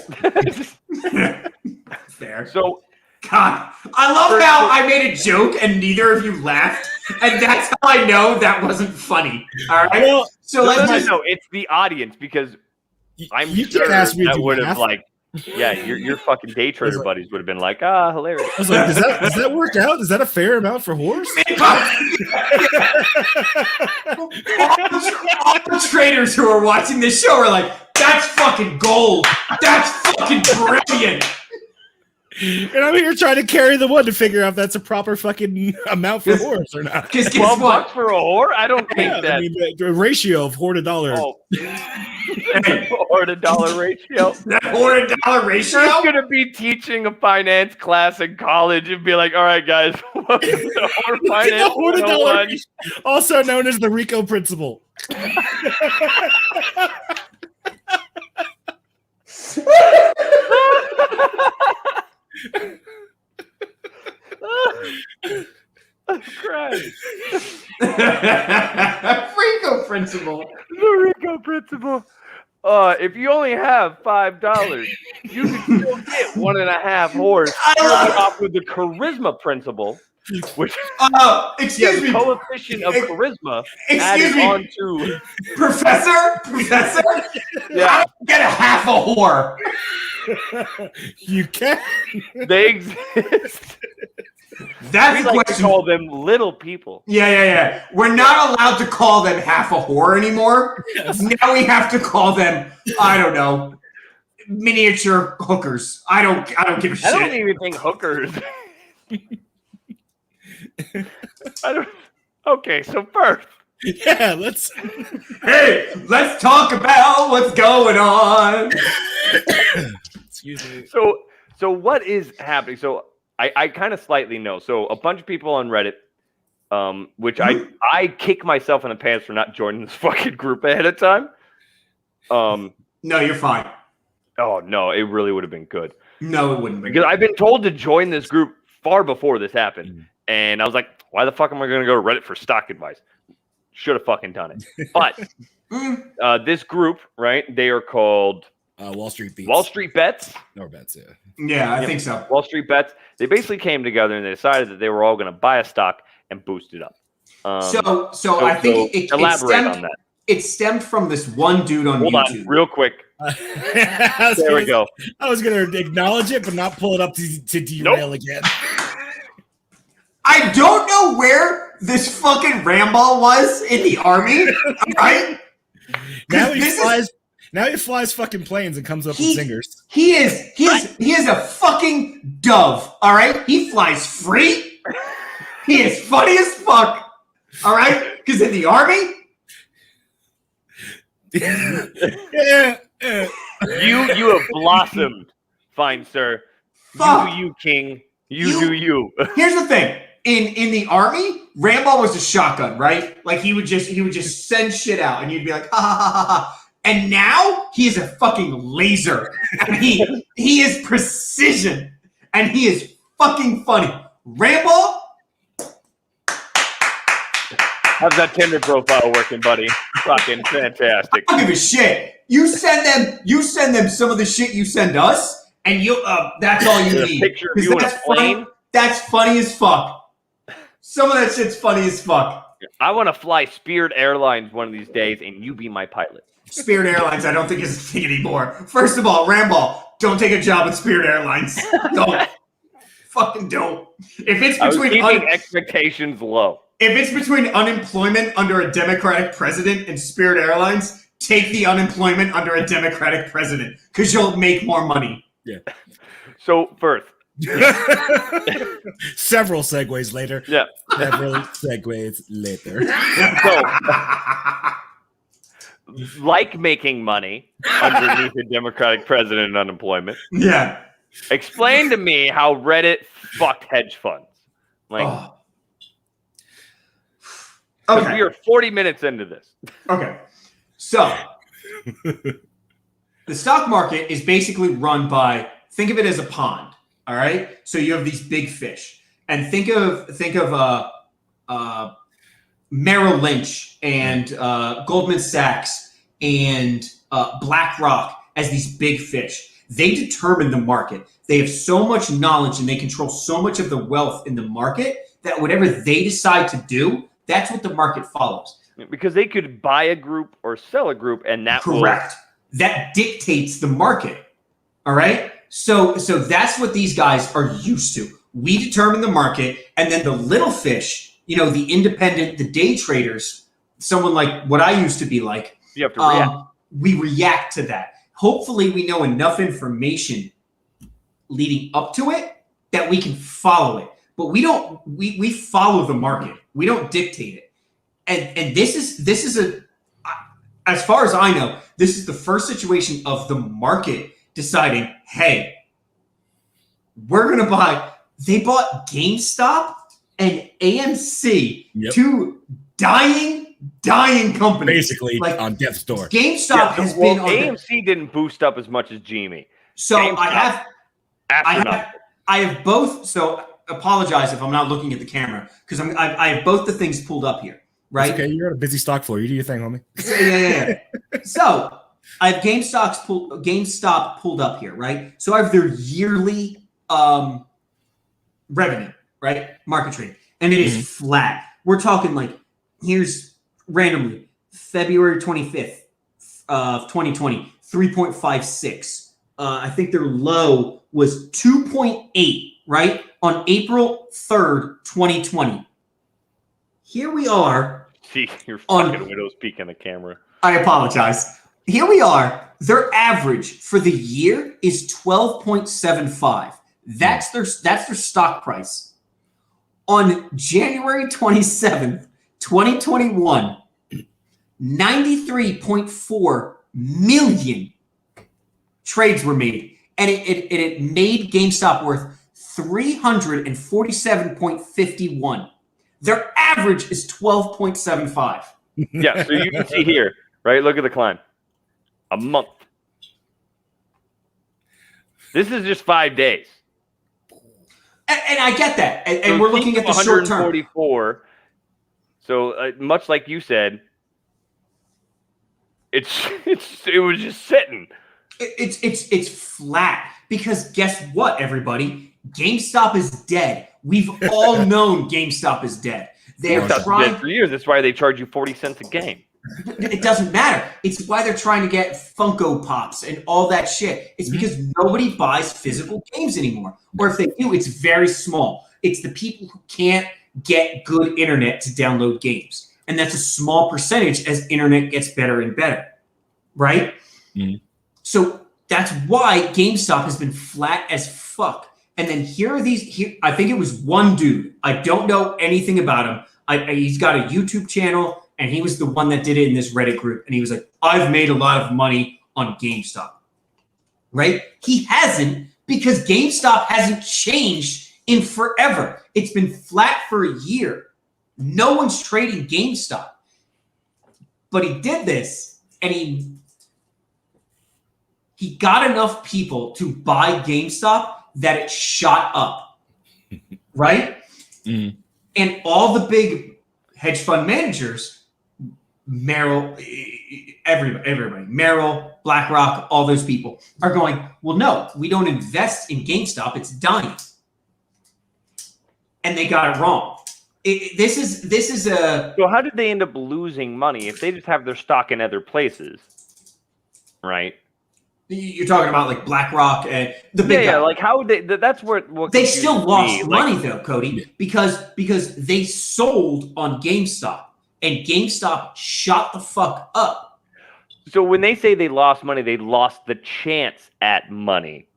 Fair. So, God, I love how I made a joke and neither of you laughed, and that's how I know that wasn't funny. All right. Well, so no, it's the audience because I'm sure that would have like. Yeah, your fucking day trader buddies would have been like, hilarious. I was like, does that work out? Is that a fair amount for whores? all the traders who are watching this show are like, that's fucking gold. That's fucking brilliant. And I'm here trying to carry the one to figure out if that's a proper fucking amount for whores or not. Because $12 for a whore? I don't think that. I mean, the ratio of whore to dollar. Oh. Whore to dollar ratio. That whore to dollar ratio? You're going to be teaching a finance class in college and be like, all right, guys, welcome to whore finance 101. Also known as the RICO principle. I'm crying. RICO principle. The RICO principle. If you only have $5, you can still get 1.5 whores. Off with the charisma principle, which excuse me, the coefficient of charisma excuse me, onto Professor. Yeah, I don't get a half a whore. You can. They exist. That's we like to call them little people. Yeah. We're not allowed to call them half a whore anymore. Yes. Now we have to call them, I don't know, miniature hookers. I don't give a shit. I don't even think hookers. Okay, so first. Yeah, let's talk about what's going on. Excuse me. So what is happening? So I kind of slightly know. So a bunch of people on Reddit, which I kick myself in the pants for not joining this fucking group ahead of time. No, you're fine. Oh no, it really would have been good. No, it wouldn't be. Because I've been told to join this group far before this happened. And I was like, why the fuck am I going to go to Reddit for stock advice? Should have fucking done it. But this group, right, they are called Wall Street beats. Wall Street Bets. Or bets, yeah. Yeah, I think so. Wall Street Bets. They basically came together and they decided that they were all going to buy a stock and boost it up. So I think elaborate on that. It stemmed from this one dude on Hold YouTube. on, real quick. There we go. I was going to acknowledge it, but not pull it up to derail again. I don't know where this fucking Ramball was in the army, right? Now he flies fucking planes and comes up with zingers. He is a fucking dove, all right? He flies free. He is funny as fuck, all right? Because in the army, you have blossomed, fine sir. Fuck. You do you, king. You do you. Here's the thing. In the army, Ramball was a shotgun, right? Like he would just send shit out, and you'd be like, ha ha ha ha ha. And now he is a fucking laser, and he is precision, and he is fucking funny. Ramball. How's that Tinder profile working, buddy? Fucking fantastic. I don't give a shit. You send them some of the shit you send us, and that's all you need. A picture of you in a plane. That's funny as fuck. Some of that shit's funny as fuck. I want to fly Spirit Airlines one of these days, and you be my pilot. Spirit Airlines, I don't think is a thing anymore. First of all, Ramball, don't take a job at Spirit Airlines. Don't. Fucking don't. If it's keeping expectations low. If it's between unemployment under a Democratic president and Spirit Airlines, take the unemployment under a Democratic president because you'll make more money. Yeah. So, Firth. Several segues later. Yeah. Several segues later. So, like making money underneath a Democratic president and unemployment. Yeah. Explain to me how Reddit fucked hedge funds. Like, okay. We are 40 minutes into this. Okay. So, the stock market is basically run by, think of it as a pond. All right. So you have these big fish, and think of Merrill Lynch and Goldman Sachs and BlackRock as these big fish. They determine the market. They have so much knowledge and they control so much of the wealth in the market that whatever they decide to do, that's what the market follows. Because they could buy a group or sell a group, and that correct. That dictates the market. All right. So that's what these guys are used to. We determine the market, and then the little fish, the independent, the day traders, someone like what I used to be like, you have to react. We react to that. Hopefully we know enough information leading up to it that we can follow it. But we don't, we follow the market. We don't dictate it. And this is as far as I know, this is the first situation of the market deciding, hey, we're going to buy. They bought GameStop and AMC, two dying companies. Basically, on death's door. GameStop has been on AMC didn't boost up as much as GME. So GameStop, I have both. So apologize if I'm not looking at the camera because I have both the things pulled up here. Right? It's okay, you're on a busy stock floor. You do your thing, homie. Yeah. So I have GameStop pulled up here, right? So I have their yearly revenue, right? Market trading, and it is flat. We're talking like here's randomly February 25th of 2020, 3.56. I think their low was 2.8, right? On April 3rd, 2020. Here we are. See, your fucking widow's peeking the camera. I apologize. Here we are. Their average for the year is 12.75. That's their stock price. On January 27th, 2021, 93.4 million trades were made. And it made GameStop worth 347.51. Their average is 12.75. Yeah, so you can see here, right? Look at the climb. A month. This is just 5 days. And I get that. And we're looking at the short term. 144. So much like you said, it was just sitting. It's flat because guess what, everybody? GameStop is dead. We've all known GameStop is dead. They're trying for years. That's why they charge you 40 cents a game. It doesn't matter. It's why they're trying to get Funko Pops and all that shit. It's because nobody buys physical games anymore. Or if they do, it's very small. It's the people who can't get good internet to download games. And that's a small percentage as internet gets better and better. Right? Mm-hmm. So that's why GameStop has been flat as fuck. And then here are these. I think it was one dude. I don't know anything about him. He's got a YouTube channel, and he was the one that did it in this Reddit group. And he was like, I've made a lot of money on GameStop. Right? He hasn't, because GameStop hasn't changed in forever. It's been flat for a year. No one's trading GameStop. But he did this, and he got enough people to buy GameStop that it shot up, right? Mm. And all the big hedge fund managers, Merrill, everybody, Merrill, BlackRock, all those people are going, well, no, we don't invest in GameStop. It's dying. And they got it wrong. This is a... So how did they end up losing money if they just have their stock in other places, right? You're talking about like BlackRock and the big guy. Like how they? That's what they still lost money though, Cody, because they sold on GameStop and GameStop shot the fuck up. So when they say they lost money, they lost the chance at money,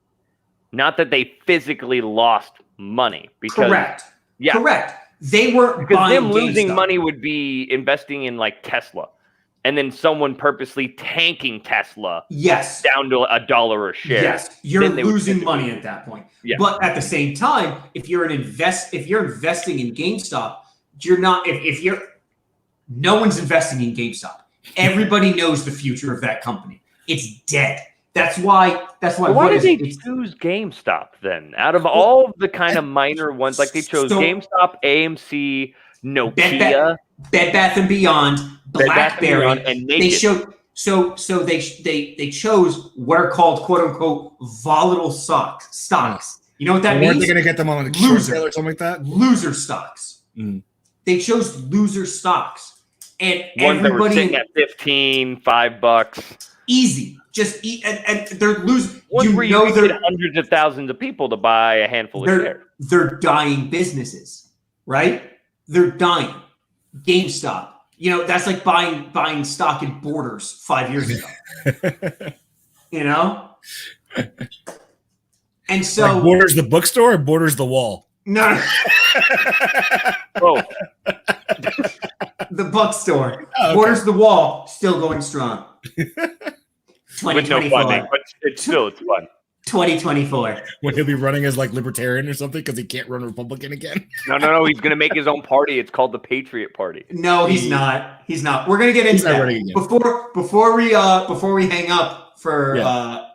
not that they physically lost money. Because, correct. Yeah. Correct. They weren't because buying them losing GameStop. money would be investing in like Tesla. And then someone purposely tanking Tesla down to $1 a share. Yes, you're losing money at that point. Yeah. But at the same time, if you're investing in GameStop, you're not. No one's investing in GameStop. Everybody knows the future of that company. It's dead. That's why. Why did they choose GameStop then? Out of all of the kind of minor ones, like they chose GameStop, AMC, Nokia, Bed Bath and Beyond, BlackBerry, and they showed they chose what are called quote unquote volatile stocks. You know what that means? Weren't they going to get them on a short sale or something like that? Loser stocks. Mm. They chose loser stocks, and ones everybody that were sitting at $15, $5. Easy, just eat, and they're losing. Ones where you get hundreds of thousands of people to buy a handful of shares. They're dying businesses, right? They're dying. GameStop. You know, that's like buying stock in Borders 5 years ago. You know? And so like Borders the bookstore or Borders the wall? No. Both. The bookstore. Oh, okay. Borders the wall, still going strong. With no funding, but it's fun. 2024. When he'll be running as like libertarian or something because he can't run Republican again. No. He's going to make his own party. It's called the Patriot Party. No, he's not. He's not. We're going to get into that. Before we hang up for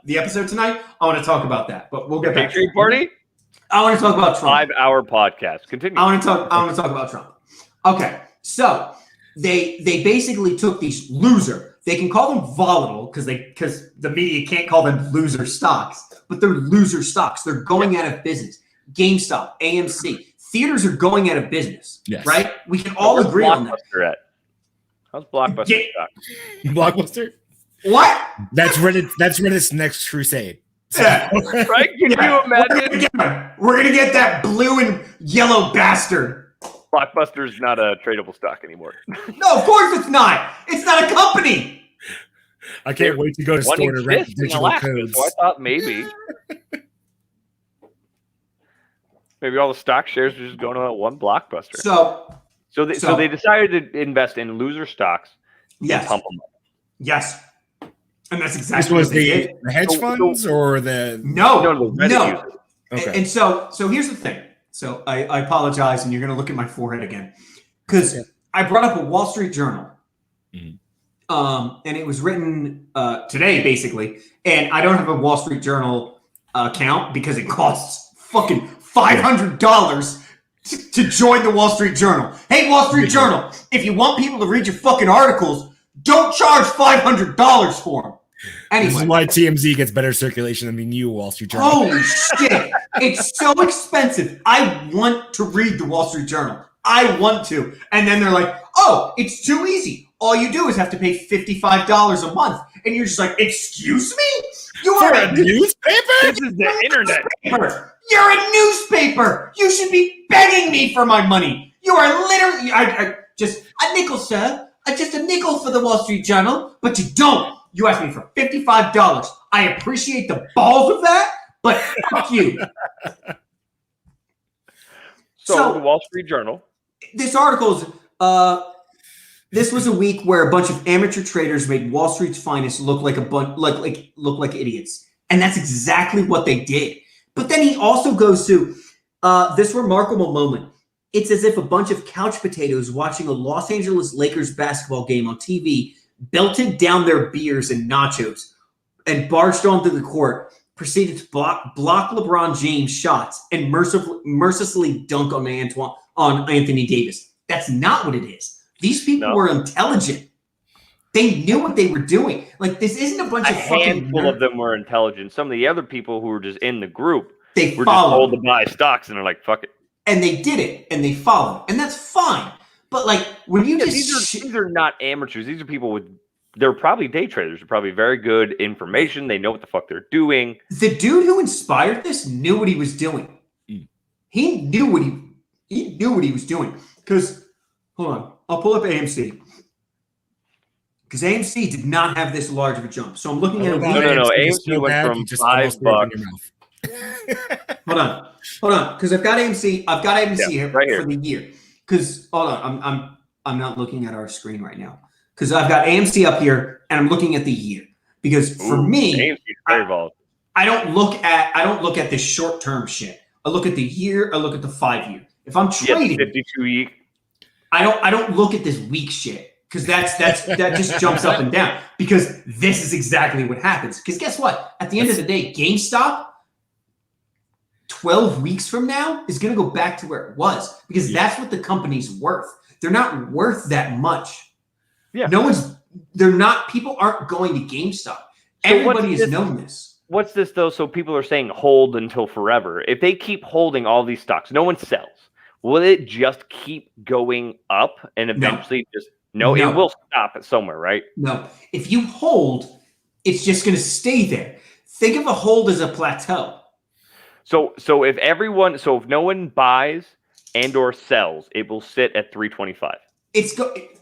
the episode tonight, I want to talk about that. But we'll get back. Patriot Party? I want to talk about Trump. 5-hour podcast. Continue. I want to talk about Trump. Okay. So they basically took these loser. They can call them volatile because the media can't call them loser stocks, but they're loser stocks. They're going out of business. GameStop, AMC, theaters are going out of business. Yes. Right? We can all agree on that. How's Blockbuster stock? Blockbuster? What? That's Reddit's next crusade. Yeah. Right? Can you imagine? We're gonna get that blue and yellow bastard. Blockbuster is not a tradable stock anymore. No, of course it's not. It's not a company. I can't wait to go to the store to rent digital codes. So I thought maybe all the stock shares are just going to one Blockbuster. So they decided to invest in loser stocks. Yes. Pump them up. Yes. And that's exactly this was the hedge funds or the no. Okay. And so here's the thing. So I apologize, and you're going to look at my forehead again, because I brought up a Wall Street Journal, and it was written today, basically. And I don't have a Wall Street Journal account because it costs fucking $500 to join the Wall Street Journal. Hey, Wall Street Journal, if you want people to read your fucking articles, don't charge $500 for them. Anyway. This is why TMZ gets better circulation than you, Wall Street Journal. Holy shit. It's so expensive. I want to read the Wall Street Journal. I want to. And then they're like, oh, it's too easy. All you do is have to pay $55 a month. And you're just like, excuse me? You are a newspaper? This is the internet. You're a newspaper. You should be begging me for my money. You are literally just a nickel, sir. Just a nickel for the Wall Street Journal. But you don't. You asked me for $55. I appreciate the balls of that, but fuck you. So the Wall Street Journal. This article is, this was a week where a bunch of amateur traders made Wall Street's finest look like look like idiots. And that's exactly what they did. But then he also goes to this remarkable moment. It's as if a bunch of couch potatoes watching a Los Angeles Lakers basketball game on TV belted down their beers and nachos and barged onto the court, proceeded to block LeBron James shots and mercilessly dunk on Anthony Davis. That's not what it is. These people were intelligent. They knew what they were doing. Like, this isn't a bunch of fucking handful of them were intelligent. Some of the other people who were just in the group were followed. just told to buy stocks, and they're like, fuck it. And they did it, and they followed. And that's fine. But, like, when you these are not amateurs. These are people they're probably day traders. They're probably very good information. They know what the fuck they're doing. The dude who inspired this knew what he was doing. He knew what he was doing. Because, hold on, I'll pull up AMC. Because AMC did not have this large of a jump. So I'm looking at No. AMC went from $5. Hold on. Because I've got AMC here for the year. Because hold on, I'm not looking at our screen right now. Because I've got AMC up here and I'm looking at the year. Because for me, AMC is very volatile. I don't look at this short-term shit. I look at the year, I look at the 5 year. If I'm trading 52 week. I don't look at this week shit. Because that just jumps up and down. Because this is exactly what happens. Because guess what? At the end of the day, GameStop 12 weeks from now is going to go back to where it was. Because that's what the company's worth. They're not worth that much. Yeah. People aren't going to GameStop. Everybody has known this. What's this though? So people are saying hold until forever. If they keep holding all these stocks, no one sells. Will it just keep going up and eventually No, it will stop at somewhere, right? No. If you hold, it's just going to stay there. Think of a hold as a plateau. So if no one buys and or sells, it will sit at 325.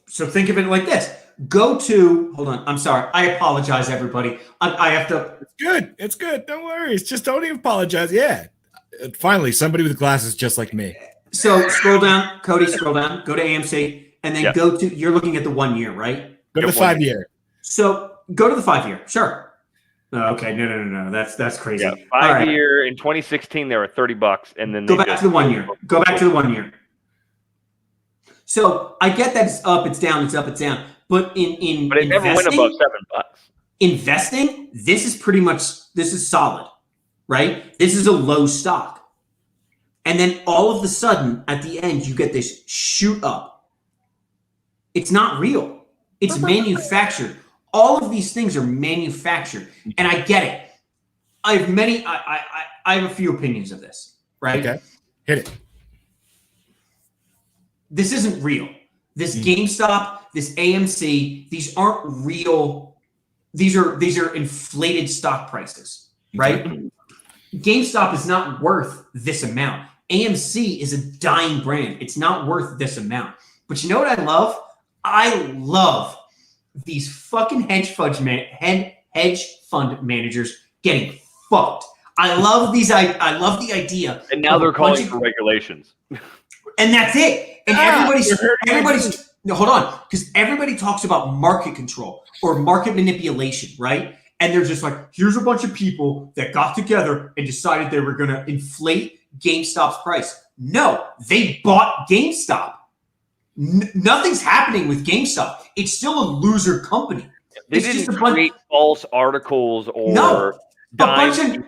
So think of it like this. Hold on. I'm sorry. I apologize, everybody. I have to. It's good. Don't worry. Just don't even apologize. Yeah. Finally, somebody with glasses just like me. So scroll down, Cody, scroll down, go to AMC. And then go to, you're looking at the 1 year, right? Go to the 5 year. So go to the 5 year. Sure. Okay. No. That's crazy. Yeah, 5 year in 2016, they were $30. And then go back to the 1 year. Go back to the 1 year. So I get that it's up, it's down, it's up, it's down. But but it never went above $7. Investing, this is solid, right? This is a low stock. And then all of a sudden, at the end, you get this shoot up. It's not real. It's manufactured. All of these things are manufactured. And I get it. I have a few opinions of this, right? Okay. Hit it. This isn't real. This GameStop, this AMC, these aren't real. These are inflated stock prices, right? Okay. GameStop is not worth this amount. AMC is a dying brand. It's not worth this amount. But you know what I love? I love these fucking hedge fund managers getting fucked. I love the idea. And now they're calling for regulations. And that's it. And everybody's hold on, because everybody talks about market control or market manipulation, right? And they're just like, here's a bunch of people that got together and decided they were going to inflate GameStop's price. No, they bought GameStop. Nothing's happening with GameStop. It's still a loser company. They didn't create false articles or a bunch of nerds.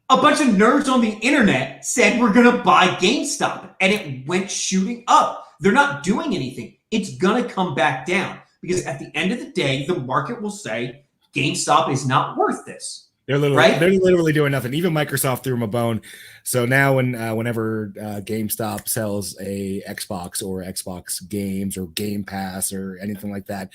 A bunch of nerds on the internet said we're gonna buy GameStop, and it went shooting up. They're not doing anything. It's gonna come back down. because at the end of the day, the market will say GameStop is not worth this. They're literally doing nothing. Even Microsoft threw them a bone. So now whenever GameStop sells a Xbox or Xbox games or Game Pass or anything like that,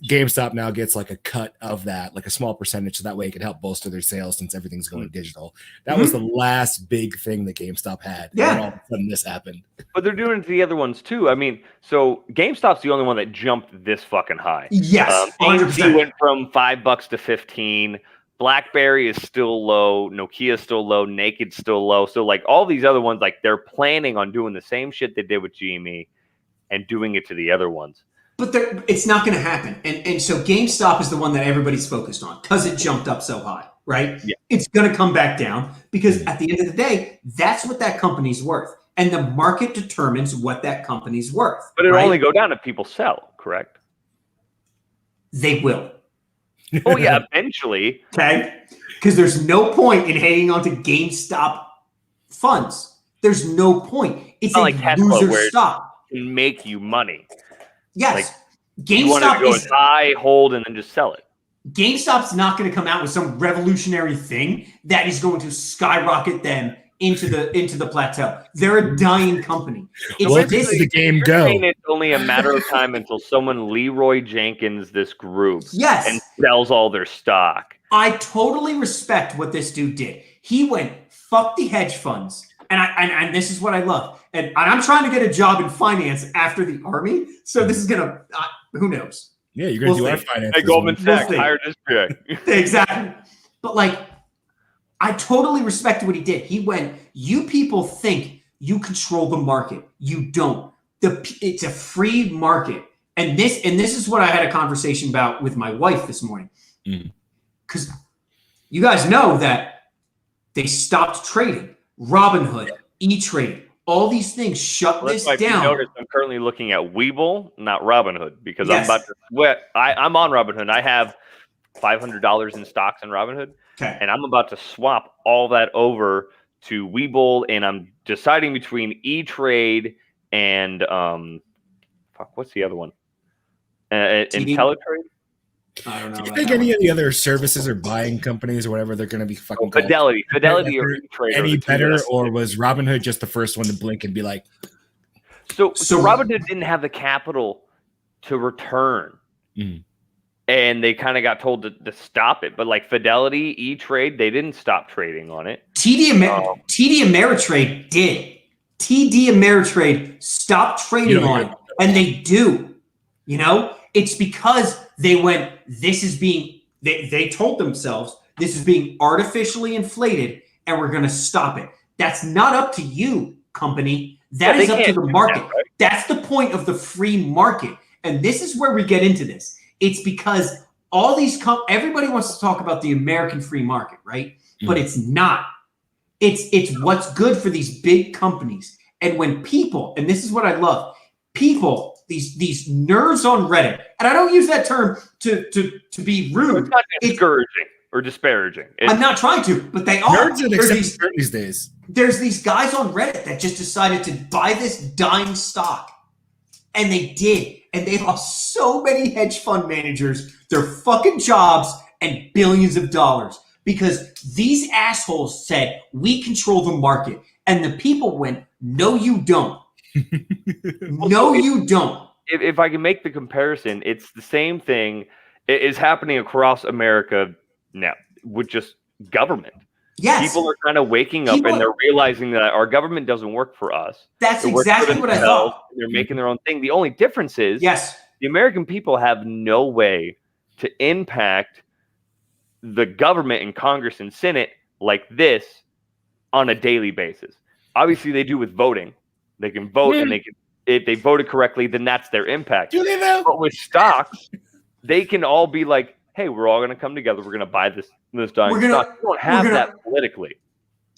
GameStop now gets like a cut of that, like a small percentage, so that way it can help bolster their sales since everything's going digital. That was the last big thing that GameStop had. Yeah. And all of a sudden this happened. But they're doing it to the other ones too. I mean, so GameStop's the only one that jumped this fucking high. Yes, AMC went from $5 to 15. BlackBerry is still low. Nokia's still low. Naked's still low. So like all these other ones, like they're planning on doing the same shit they did with GME and doing it to the other ones. But it's not going to happen. And so GameStop is the one that everybody's focused on because it jumped up so high, right? Yeah. It's going to come back down because at the end of the day, that's what that company's worth. And the market determines what that company's worth. But it'll right? only go down if people sell, correct? They will. Oh, yeah, eventually. Okay? Because there's no point in hanging on to GameStop funds. There's no point. It's not a like Tesla, loser where stock. it can make you money. Yes. Like, you want to go buy, hold, and then just sell it. GameStop's not going to come out with some revolutionary thing that is going to skyrocket them into the plateau. They're a dying company. It's the game go. It's only a matter of time until someone Leroy Jenkins this group and sells all their stock. I totally respect what this dude did. He went, fuck the hedge funds. And this is what I love. And I'm trying to get a job in finance after the Army. So this is going to, who knows? Yeah, you're going to do our finance. Hey, Goldman Sachs hired this guy. Exactly. But like, I totally respect what he did. He went, you people think you control the market. You don't. It's a free market. And this is what I had a conversation about with my wife this morning. Because you guys know that they stopped trading. Robinhood, E-Trade, all these things shut this down. Notice I'm currently looking at Webull, not Robinhood, because I'm about to sweat. I'm on Robinhood. I have $500 in stocks in Robinhood. Okay. And I'm about to swap all that over to Webull, and I'm deciding between E-Trade and what's the other one? IntelliTrade. I don't know. Do you think any of the other services or buying companies or whatever they're going to be fucking called? Fidelity or E-Trade any better, or was Robinhood just the first one to blink and be like? So Robinhood didn't have the capital to return. And they kind of got told to stop it. But like Fidelity, E-Trade, they didn't stop trading on it. TD Ameritrade did. TD Ameritrade stopped trading on it. And they do. You know? It's because they went, they told themselves, this is being artificially inflated and we're going to stop it. That's not up to you, company. That is up to the market. Right? That's the point of the free market. And this is where we get into this. It's because all these everybody wants to talk about the American free market, right? But it's not. It's what's good for these big companies. And when people, and this is what I love, people, these nerds on Reddit, and I don't use that term to be rude. It's not discouraging or disparaging. I'm not trying to, but they are. Nerds are these days. There's these guys on Reddit that just decided to buy this dying stock. And they did. And they lost so many hedge fund managers their fucking jobs and billions of dollars because these assholes said, we control the market. And the people went, no, you don't. No, you don't. If I can make the comparison, it's the same thing. It is happening across America now with just government. Yes. People are kind of waking up and they're realizing that our government doesn't work for us. That's exactly what I thought. They're making their own thing. The only difference is the American people have no way to impact the government and Congress and Senate like this on a daily basis. Obviously, they do with voting. They can vote and they can, if they voted correctly, then that's their impact. Do they though? But with stocks, they can all be like, hey, we're all going to come together. We're going to buy this dying stock. We don't have that politically.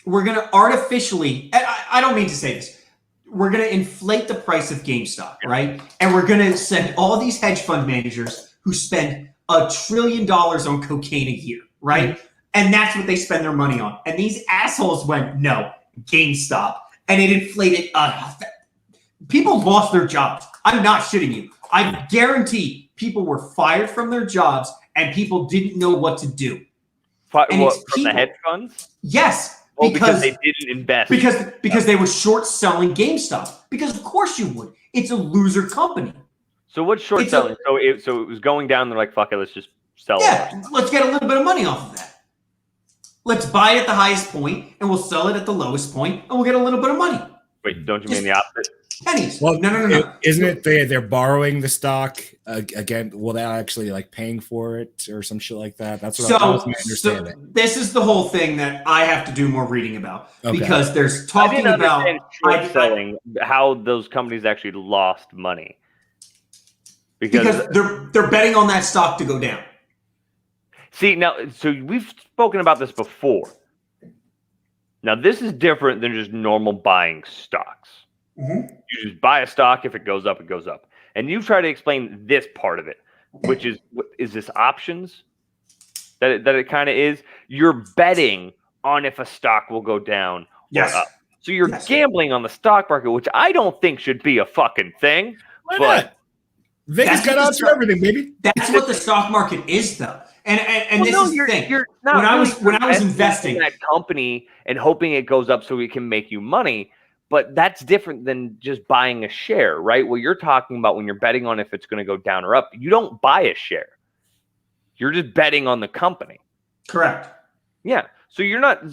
We're going to artificially, I don't mean to say this, we're going to inflate the price of GameStop, right? And we're going to send all these hedge fund managers who spend $1 trillion on cocaine a year, right? And that's what they spend their money on. And these assholes went, no, GameStop. And it inflated. People lost their jobs. I'm not shitting you. I guarantee people were fired from their jobs and people didn't know what to do. What, And it's from the people- hedge funds? Yes, Because they didn't invest. because they were short selling GameStop. Because of course you would. It's a loser company. So what's short selling? So it was going down. They're like, fuck it, let's just sell it. Yeah, let's get a little bit of money off of that. Let's buy it at the highest point, and we'll sell it at the lowest point, and we'll get a little bit of money. Wait, don't you mean the opposite? Pennies. Well, No. Isn't it they're borrowing the stock again? Well, they're actually like paying for it or some shit like that. That's what that was my understanding. So this is the whole thing that I have to do more reading about because there's I talking didn't about understand short selling, how those companies actually lost money. Because they're betting on that stock to go down. See, now, so we've spoken about this before. Now, this is different than just normal buying stocks. Mm-hmm. You just buy a stock. If it goes up, it goes up. And you try to explain this part of it, which is this options? That it kind of is? You're betting on if a stock will go down or up. So you're gambling on the stock market, which I don't think should be a fucking thing. Why not? Vegas got odds for everything, baby. That's what the stock market is, though. And this is the thing. You're not when I was investing in that company and hoping it goes up so it can make you money, but that's different than just buying a share, right? What you're talking about when you're betting on if it's going to go down or up, you don't buy a share. You're just betting on the company. Correct. Yeah. So you're not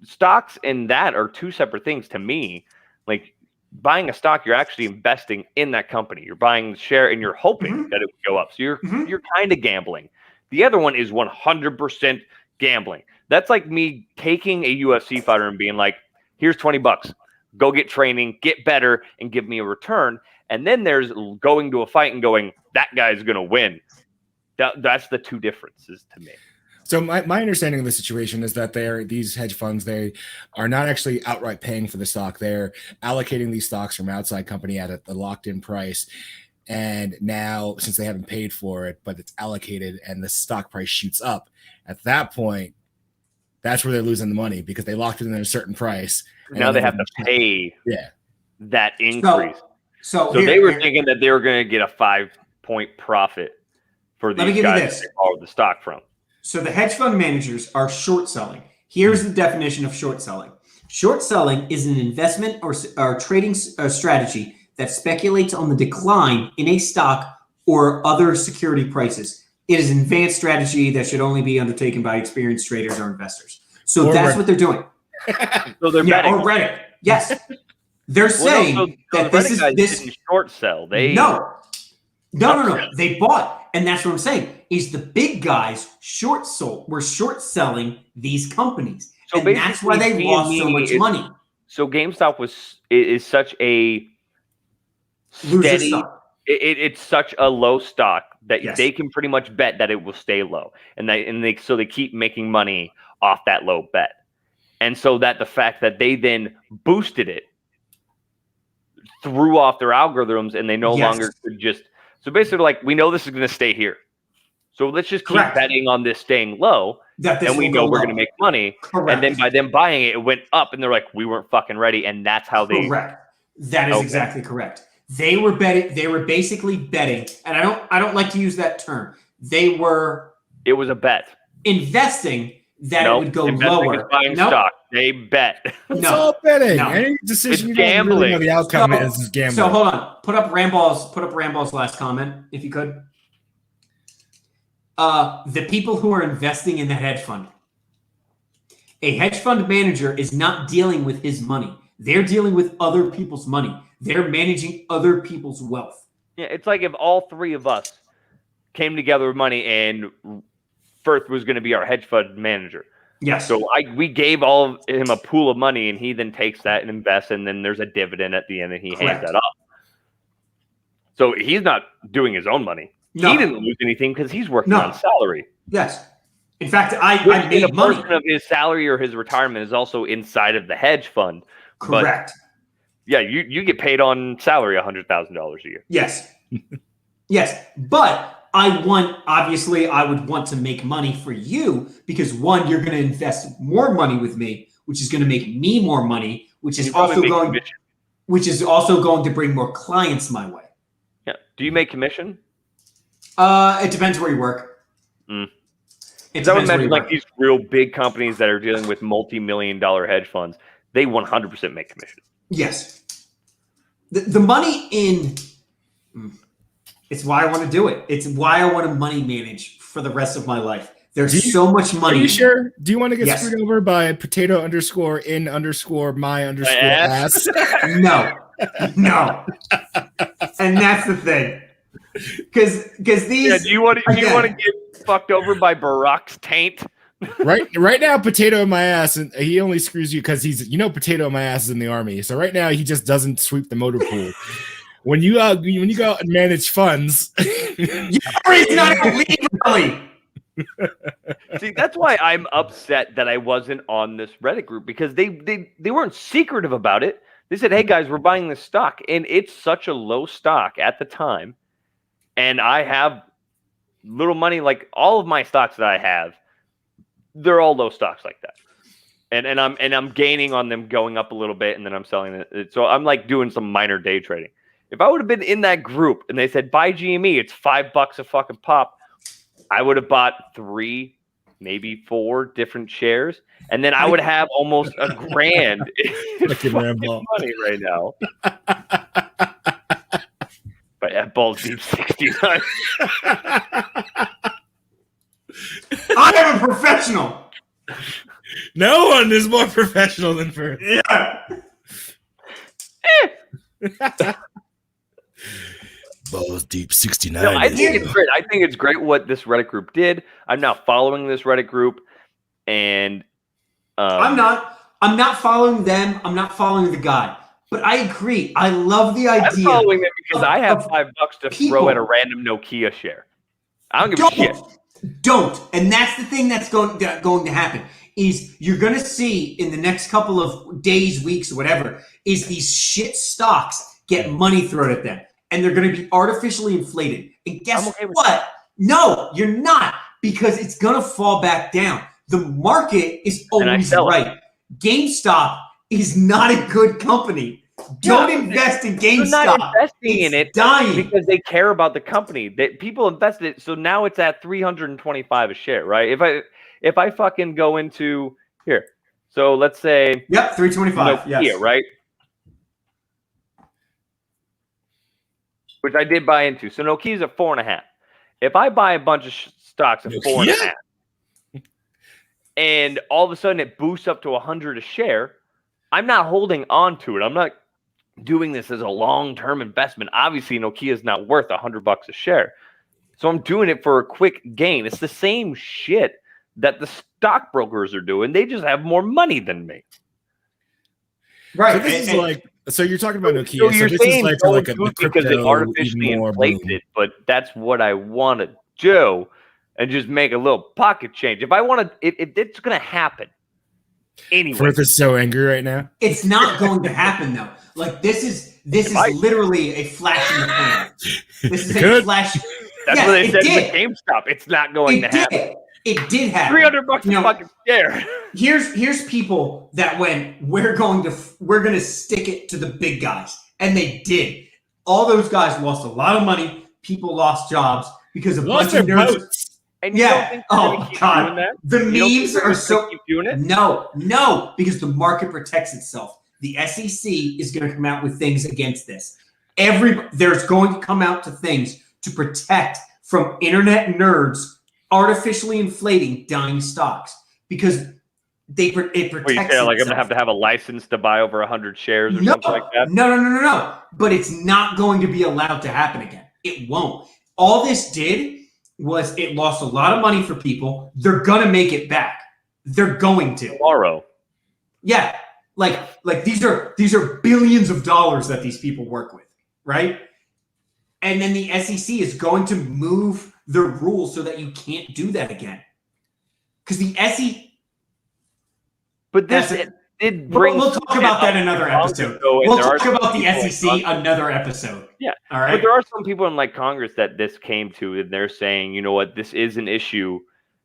stocks and that are two separate things to me. Like buying a stock, you're actually investing in that company. You're buying the share and you're hoping that it would go up. So you're kind of gambling. The other one is 100% gambling. That's like me taking a UFC fighter and being like, here's $20. Go get training, get better, and give me a return. And then there's going to a fight and going, that guy's going to win. That's the two differences to me. So my understanding of the situation is that these hedge funds, they are not actually outright paying for the stock. They're allocating these stocks from outside company at a locked-in price. And now, since they haven't paid for it, but it's allocated and the stock price shoots up, at that point, that's where they're losing the money because they locked it in at a certain price. Now they have to pay that increase. So they were thinking that they were going to get a 5-point profit for these guys they borrowed the stock from. So the hedge fund managers are short selling. Here's the definition of short selling. Short selling is an investment or trading strategy that speculates on the decline in a stock or other security prices. It is an advanced strategy that should only be undertaken by experienced traders or investors. So that's what they're doing. So they're betting. Or Reddit. Yes. They're saying that this didn't short sell. No. They bought. And that's what I'm saying is the big guys were short selling these companies. So and that's why they lost so much money. So GameStop is such a steady, it's such a low stock that they can pretty much bet that it will stay low. And so they keep making money off that low bet. And so that the fact that they then boosted it threw off their algorithms and they no longer could just. So basically, like, we know this is going to stay here. So let's just keep betting on this staying low. And we know we're going to make money. Correct. And then by them buying it, it went up. And they're like, we weren't fucking ready. And that's how they. Correct. That is exactly correct. They were betting. They were basically betting. And I don't like to use that term. It was a bet. Investing that it would go lower. Buying stock. They bet. It's all betting. Any decision it's gambling. Really know the outcome is gambling. So hold on. Put up Ramball's last comment, if you could. The people who are investing in the hedge fund. A hedge fund manager is not dealing with his money. They're dealing with other people's money. They're managing other people's wealth. Yeah, it's like if all three of us came together with money and Firth was going to be our hedge fund manager. Yes. So we gave all of him a pool of money, and he then takes that and invests, and then there's a dividend at the end, and he hands that off. So he's not doing his own money. No. He didn't lose anything because he's working on salary. Yes. In fact, I made money. A portion of his salary or his retirement is also inside of the hedge fund. Correct. But, you get paid on salary $100,000 a year. Yes. Yes. But I would want to make money for you because one, you're going to invest more money with me, which is going to make me more money, which is also going to bring more clients my way. Yeah. Do you make commission? It depends where you work. Mm. It I would depends where imagine you like work. these real big companies that are dealing with multi-million-dollar hedge funds, they 100% make commission. Yes. The money in it's why I want to do it. It's why I want to money manage for the rest of my life. There's so much money. Are you in sure? Do you want to get Yes. screwed over by potato_in_my_ass? No. And that's the thing. Because these Yeah, do you want to get fucked over by Barack's taint? Right now, potato in my ass, and he only screws you because he's potato in my ass is in the army. So right now he just doesn't sweep the motor pool. When you go out and manage funds, it's not illegally. See, that's why I'm upset that I wasn't on this Reddit group, because they weren't secretive about it. They said, "Hey guys, we're buying this stock," and it's such a low stock at the time, and I have little money. Like all of my stocks that I have, they're all low stocks like that, and I'm gaining on them, going up a little bit, and then I'm selling it. So I'm like doing some minor day trading. If I would have been in that group and they said buy GME, it's $5 a fucking pop, I would have bought 3, maybe 4 different shares, and then I would have almost $1,000 in fucking money right now. But at Balls Deep 69. I am a professional. no one is more professional than Fern. Yeah. Balls Deep 69. No, I think it's great. I think it's great what this Reddit group did. I'm now following this Reddit group, and I'm not following them. I'm not following the guy. But I agree. I love the idea. I'm following them because I have $5 to throw at a random Nokia share. I don't give a shit. Don't. And that's the thing that's going to happen. Is you're going to see in the next couple of days, weeks, whatever, is these shit stocks get money thrown at them. And they're going to be artificially inflated. And guess what? No, you're not. Because it's going to fall back down. The market is always right. GameStop is not a good company. Don't invest in GameStop. They're not investing in it dying. because they care about the company. People invested it, so now it's at $325 a share, right? If I fucking go into here, so let's say $325. Nokia, yes. right? Which I did buy into. So Nokia's at 4.5. If I buy a bunch of stocks at 4.5, and all of a sudden it boosts up to 100 a share, I'm not holding on to it. I'm not doing this as a long-term investment. Obviously, Nokia is not worth $100 a share. So I'm doing it for a quick gain. It's the same shit that the stockbrokers are doing. They just have more money than me. Right. So this is so you're talking about Nokia. So you're this saying is don't a do it because it artificially inflates it, but that's what I want to do, and just make a little pocket change. If I want to, it's going to happen. Anyway, Firth is so angry right now. It's not going to happen though. Like this is literally a flash in the pan. This is a flash. That's what they said with GameStop. It's not going to happen. It did happen. $300 a fucking share. Here's people that went, we're going to stick it to the big guys, and they did. All those guys lost a lot of money. People lost jobs because a bunch of nerds. And oh god, the memes are so keep doing it. No, because the market protects itself. The SEC is going to come out with things against this. There's going to come out to things to protect from internet nerds artificially inflating dying stocks because it protects. What you say? Like I'm gonna have to have a license to buy over 100 shares or something like that? No. But it's not going to be allowed to happen again. It won't. All this did was it lost a lot of money for people. They're gonna make it back. They're going to tomorrow. Yeah, like these are billions of dollars that these people work with, right? And then the SEC is going to move the rules so that you can't do that again. Because the SEC. But this did bring. We'll talk about that another episode. We'll talk about the SEC another episode. Yeah. All right. But there are some people in like Congress that this came to, and they're saying, you know what, this is an issue.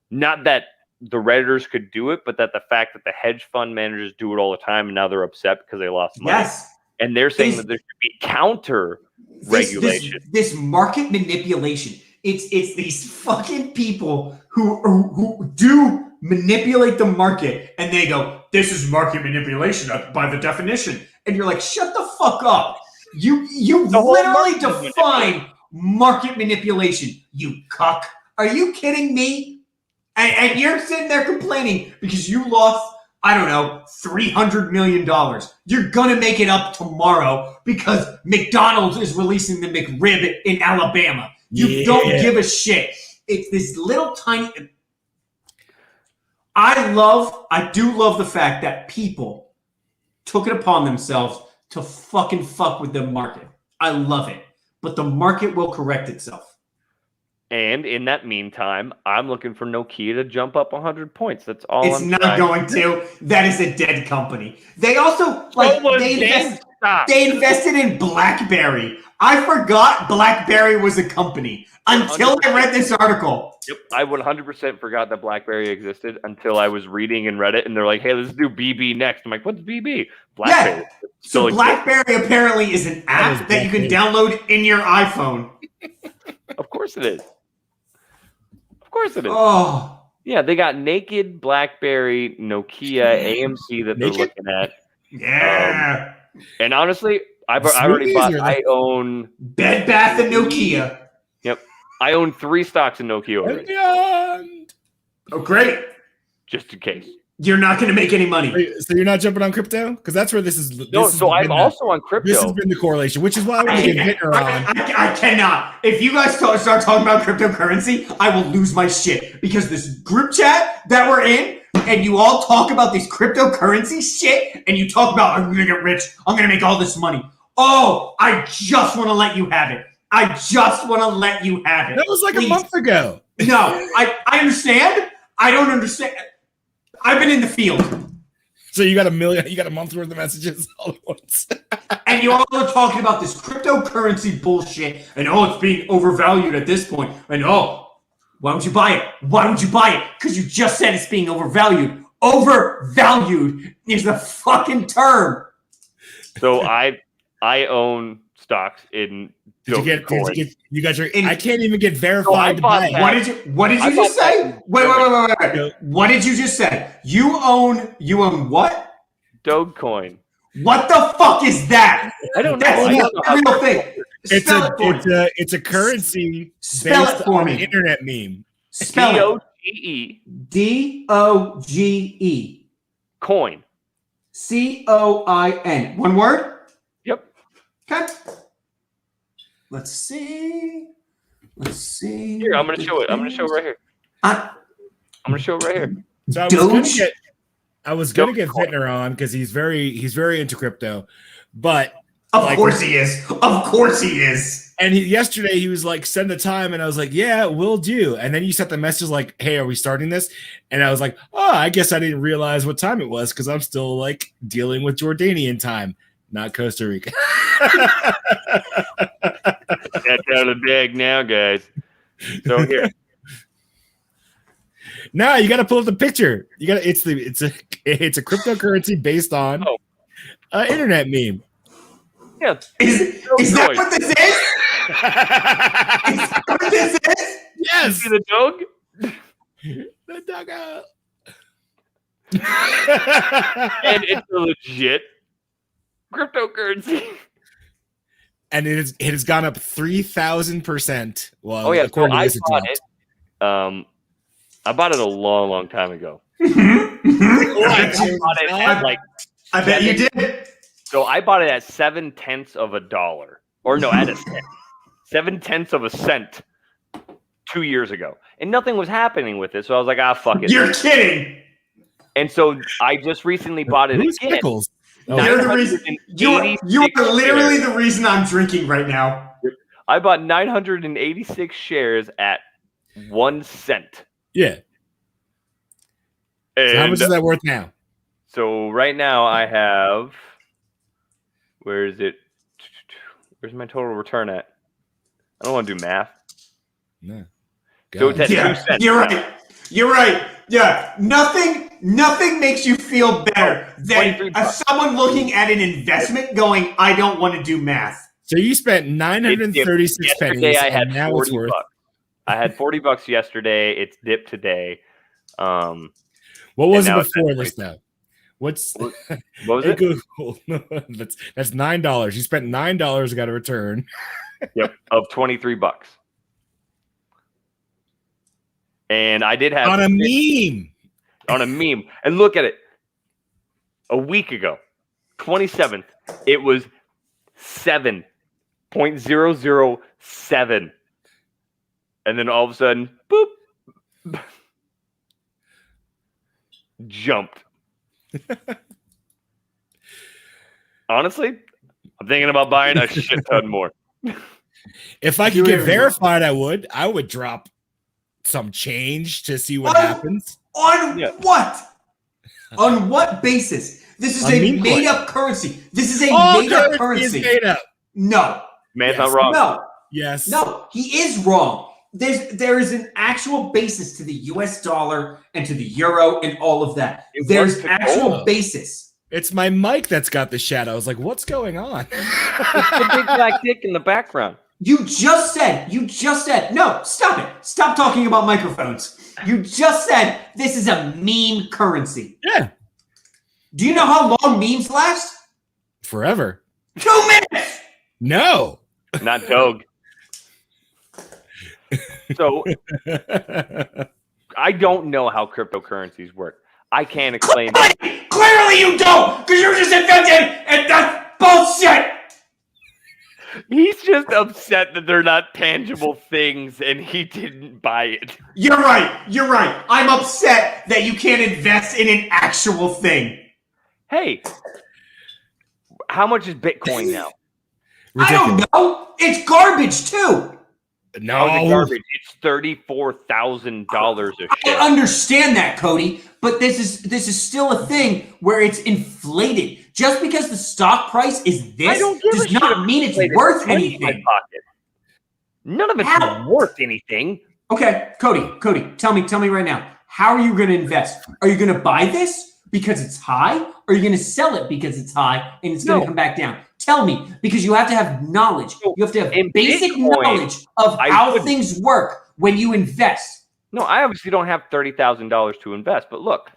Not that the Redditors could do it, but that the fact that the hedge fund managers do it all the time, and now they're upset because they lost money. Yes. And they're saying that there should be counter regulation. This market manipulation. It's these fucking people who do manipulate the market, and they go, "This is market manipulation by the definition," and you're like, "Shut the fuck up! You literally define market manipulation. You cuck! Are you kidding me?" And you're sitting there complaining because you lost, I don't know, $300 million. You're going to make it up tomorrow because McDonald's is releasing the McRib in Alabama. You don't give a shit. It's this little tiny... I do love the fact that people took it upon themselves to fucking fuck with the market. I love it. But the market will correct itself. And in that meantime, I'm looking for Nokia to jump up 100 points. That's all. It's not going to. That is a dead company. They also they invested in BlackBerry. I forgot BlackBerry was a company until 100%. I read this article. Yep, I 100% forgot that BlackBerry existed until I was reading and read it, and they're like, "Hey, let's do BB next." I'm like, "What's BB?" BlackBerry. Yeah. So BlackBerry apparently is an app that you can download in your iPhone. Of course it is. Of course it is. Oh. Yeah, they got Naked, BlackBerry, Nokia, AMC that they're looking at. Yeah. And honestly, I already bought. I own Bed Bath and Nokia. Yep, I own 3 stocks in Nokia already. Oh, great! Just in case. You're not going to make any money. So you're not jumping on crypto? Because that's where this is. So I'm also on crypto. This has been the correlation, which is why I want to get Victor on. I cannot. If you guys start talking about cryptocurrency, I will lose my shit. Because this group chat that we're in, and you all talk about this cryptocurrency shit, and you talk about, I'm going to get rich, I'm going to make all this money. Oh, I just want to let you have it. I just want to let you have it. That was like a month ago. No, I understand. I don't understand. I've been in the field. So you got a month's worth of messages all at once. And you all are talking about this cryptocurrency bullshit, and it's being overvalued at this point. And why would you buy it? Why would you buy it? Because you just said it's being overvalued. Overvalued is the fucking term. So I own stocks in Dogecoin. You got your? I can't even get verified to buy it. What did you just say? Wait. What did you just say? You own what? Dogecoin. What the fuck is that? I don't know. That's a real thing. It's a currency based on an internet meme. Spell it. DOGE. Coin. COIN. One word? Yep. Okay. Let's see. Here, I'm gonna show it. I'm gonna show it right here. I'm gonna show it right here. So I was gonna get Fitner on because he's very into crypto, but of course he is. Of course he is. And yesterday he was like, "Send the time," and I was like, "Yeah, we'll do." And then you sent the message like, "Hey, are we starting this?" And I was like, "Oh, I guess I didn't realize what time it was because I'm still like dealing with Jordanian time, not Costa Rica." That's out of the bag now, guys. So here. No, you got to pull up the picture. You got it's a cryptocurrency based on internet meme. Yeah. Is that what this is? Is that what this is? Yes. You see the dog? The doggo. And it's a legit cryptocurrency. And it has gone up 3,000%. Well, so I bought it a long time ago. I bet you did. So I bought it at 0.7 of a dollar, or no, at a cent. 0.7 of a cent 2 years ago, and nothing was happening with it. So I was like, fuck it. You're kidding. And so I just recently bought it again. Pickles? You're the reason. You are literally the reason I'm drinking right now. I bought 986 shares at 1 cent. Yeah. So how much is that worth now? So right now I have. Where is it? Where's my total return at? I don't want to do math. No. So it's at 2 cents. You're right. Yeah. Nothing makes you feel better than someone looking at an investment going, I don't want to do math. So you spent 936 pennies. Yesterday I had and now 40 it's worth. bucks. I had $40 yesterday. It's dipped today. What was it now it's before at this though? What's What was Hey, it? Google. That's $9. You spent $9. Got a return. Yep, of $23. And I did have On a meme. on a meme. And look at it. A week ago, 27th, it was 7.007. And then all of a sudden, boop, jumped. Honestly, I'm thinking about buying a shit ton more. If I could get verified, I would drop some change to see what happens. On what? On what basis? This is a made-up currency. This is a made-up currency. Is made up. No. Man's not wrong. No. Yes. No, he is wrong. There is an actual basis to the US dollar and to the euro and all of that. There's actual basis. It's my mic that's got the shadow. I was like, what's going on? It's the big black dick in the background. You just said, no, stop it. Stop talking about microphones. You just said this is a meme currency. Yeah. Do you know how long memes last? Forever. 2 minutes. No. Not Doge. So I don't know how cryptocurrencies work. I can't explain that. Clearly you don't, because you're just inventing, and that's bullshit. He's just upset that they're not tangible things and he didn't buy it. You're right. I'm upset that you can't invest in an actual thing. Hey, how much is Bitcoin now? I don't know. It's garbage too. No, How's it garbage? It's $34,000 a I share. understand that, Cody, but this is still a thing where it's inflated. Just because the stock price is this does not mean it's worth anything. None of it's worth anything. Okay, Cody, tell me right now. How are you going to invest? Are you going to buy this because it's high? Or are you going to sell it because it's high and it's going to come back down? Tell me, because you have to have knowledge. You have to have basic knowledge of how things work when you invest. No, I obviously don't have $30,000 to invest. But look,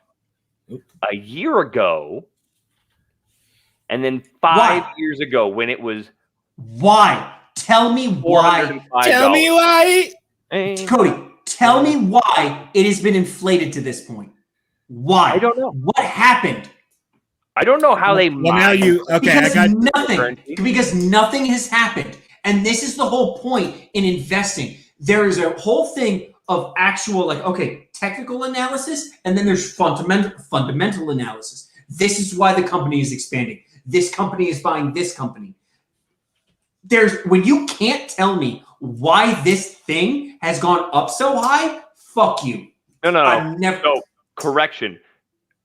a year ago, and then 5 years ago when it was... Why? Tell me why. Tell me why. Cody, tell me why it has been inflated to this point. Why? I don't know. What happened? I don't know how they Well, now you I got nothing. Because nothing has happened, and this is the whole point in investing. There is a whole thing of actual, technical analysis, and then there's fundamental analysis. This is why the company is expanding. This company is buying this company. When you can't tell me why this thing has gone up so high, fuck you. No. So, correction.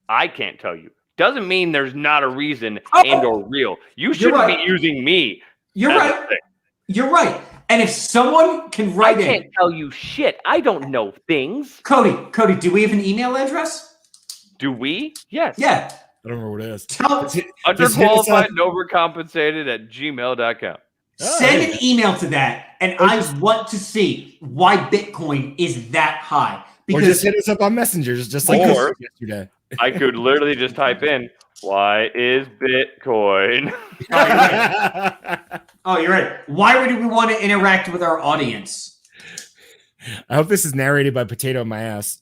I can't tell you. Doesn't mean there's not a reason and or real. You shouldn't be using me. You're right. You're right. And if someone can write I can't tell you shit. I don't know things. Cody, do we have an email address? Do we? Yes. Yeah. I don't remember what it is. Underqualified and overcompensated at gmail.com. Send an email to that, and I want to see why Bitcoin is that high. Or just hit us up on messengers, just like yesterday. I could literally just type in, why is Bitcoin? Oh, you're right. Why would we want to interact with our audience? I hope this is narrated by Potato in My Ass.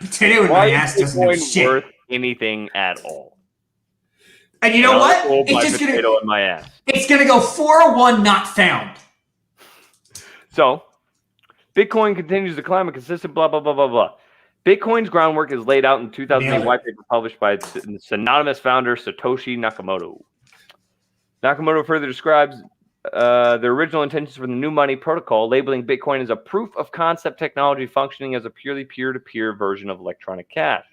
Potato in My Ass doesn't know shit. Worth anything at all. And you know what? It's gonna go 401 not found. So, Bitcoin continues to climb a consistent blah, blah, blah, blah, blah. Bitcoin's groundwork is laid out in 2008 white paper published by its synonymous founder, Satoshi Nakamoto. Nakamoto further describes the original intentions for the new money protocol, labeling Bitcoin as a proof of concept technology functioning as a purely peer-to-peer version of electronic cash.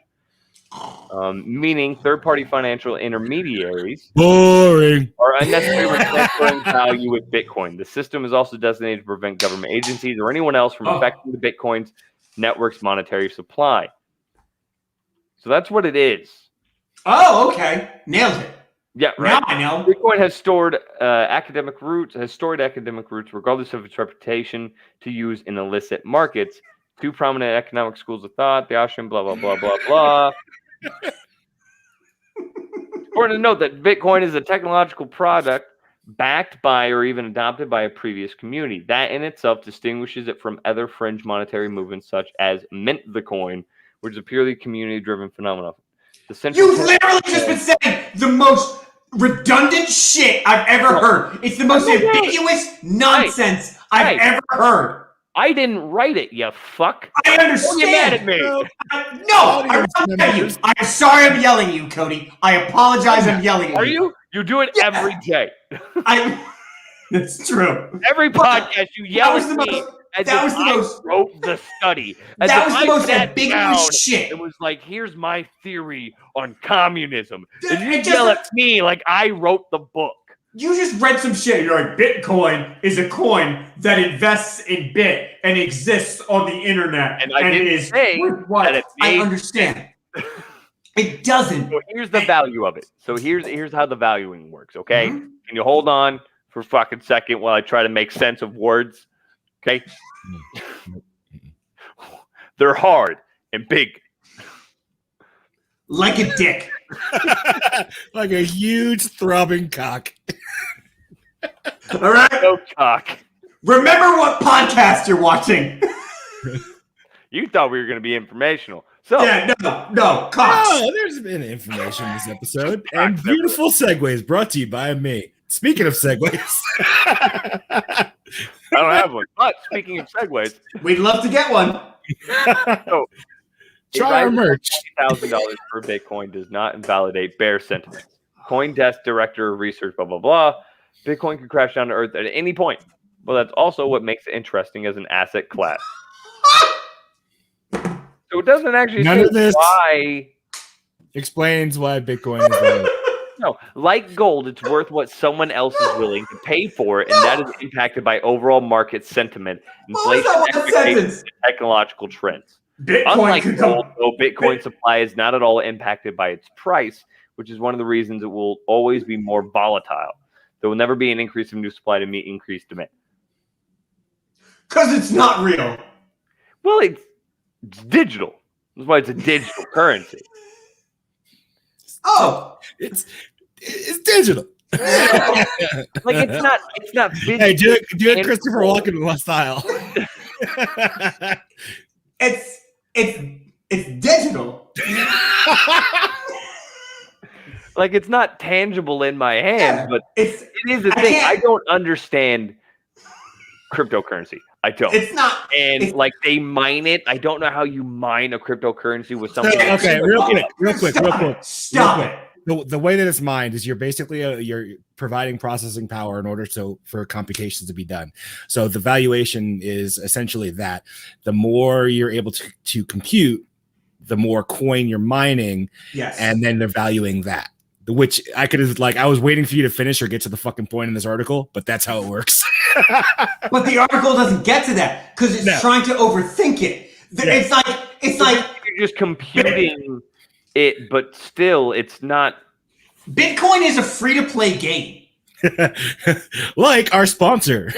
Meaning third-party financial intermediaries are unnecessary when transferring value with Bitcoin. The system is also designated to prevent government agencies or anyone else from affecting the Bitcoin's network's monetary supply. So that's what it is. Oh, okay. Nailed it. Yeah, Now right. I know. Bitcoin has stored academic roots, regardless of its reputation to use in illicit markets. Two prominent economic schools of thought, the Austrian, blah, blah, blah, blah, blah. Important to note that Bitcoin is a technological product backed by or even adopted by a previous community. That in itself distinguishes it from other fringe monetary movements such as Mint the Coin, which is a purely community-driven phenomenon. You've literally just been saying the most redundant shit I've ever heard. It's the most ambiguous nonsense I've ever heard. I didn't write it, you fuck. I understand. Don't get mad at me. No, I'm not mad at you. I'm sorry I'm yelling at you, Cody. I apologize I'm yelling at you. Are you? You do it every day. It's true. Every podcast you yell at me as if I wrote the study. That was the most ambiguous shit. It was like, here's my theory on communism. And you yell at me like I wrote the book. You just read some shit. You're like, Bitcoin is a coin that invests in bit and exists on the internet. And I didn't say what? I understand. It doesn't. So here's the value of it. So here's how the valuing works, okay? Mm-hmm. Can you hold on for a fucking second while I try to make sense of words? Okay? They're hard and big. Like a dick. Like a huge throbbing cock. All right? No cock. Remember what podcast you're watching. You thought we were going to be informational. So yeah, no, cocks. Oh, there's been information in this episode. And beautiful segues brought to you by me. Speaking of segues. I don't have one. But speaking of segues. We'd love to get one. So, try our merch. $20,000 per Bitcoin does not invalidate bear sentiments. CoinDesk Director of Research, blah, blah, blah. Bitcoin could crash down to earth at any point. Well, that's also what makes it interesting as an asset class. So it doesn't actually say why. Explains why Bitcoin is No, like gold, it's worth what someone else is willing to pay for it, and that is impacted by overall market sentiment, inflation, expectations, and technological trends. Unlike gold, though, Bitcoin supply is not at all impacted by its price, which is one of the reasons it will always be more volatile. There will never be an increase of new supply to meet increased demand. Because it's not real. Well, it's digital. That's why it's a digital currency. Oh, it's digital. Like it's not physical. Hey, do it Christopher Walken in style. It's digital. Like it's not tangible in my hands, but it is a thing. I don't understand cryptocurrency. I don't. It's not. And like they mine it. I don't know how you mine a cryptocurrency with something. Okay, real quick. Stop it. The way that it's mined is you're basically you're providing processing power in order for computations to be done. So the valuation is essentially that the more you're able to compute, the more coin you're mining. Yes. And then they're valuing that. Which I could have I was waiting for you to finish or get to the fucking point in this article, but that's how it works. But the article doesn't get to that because it's trying to overthink it. It's like you're just computing it, but still, it's not. Bitcoin is a free-to-play game. Like our sponsor.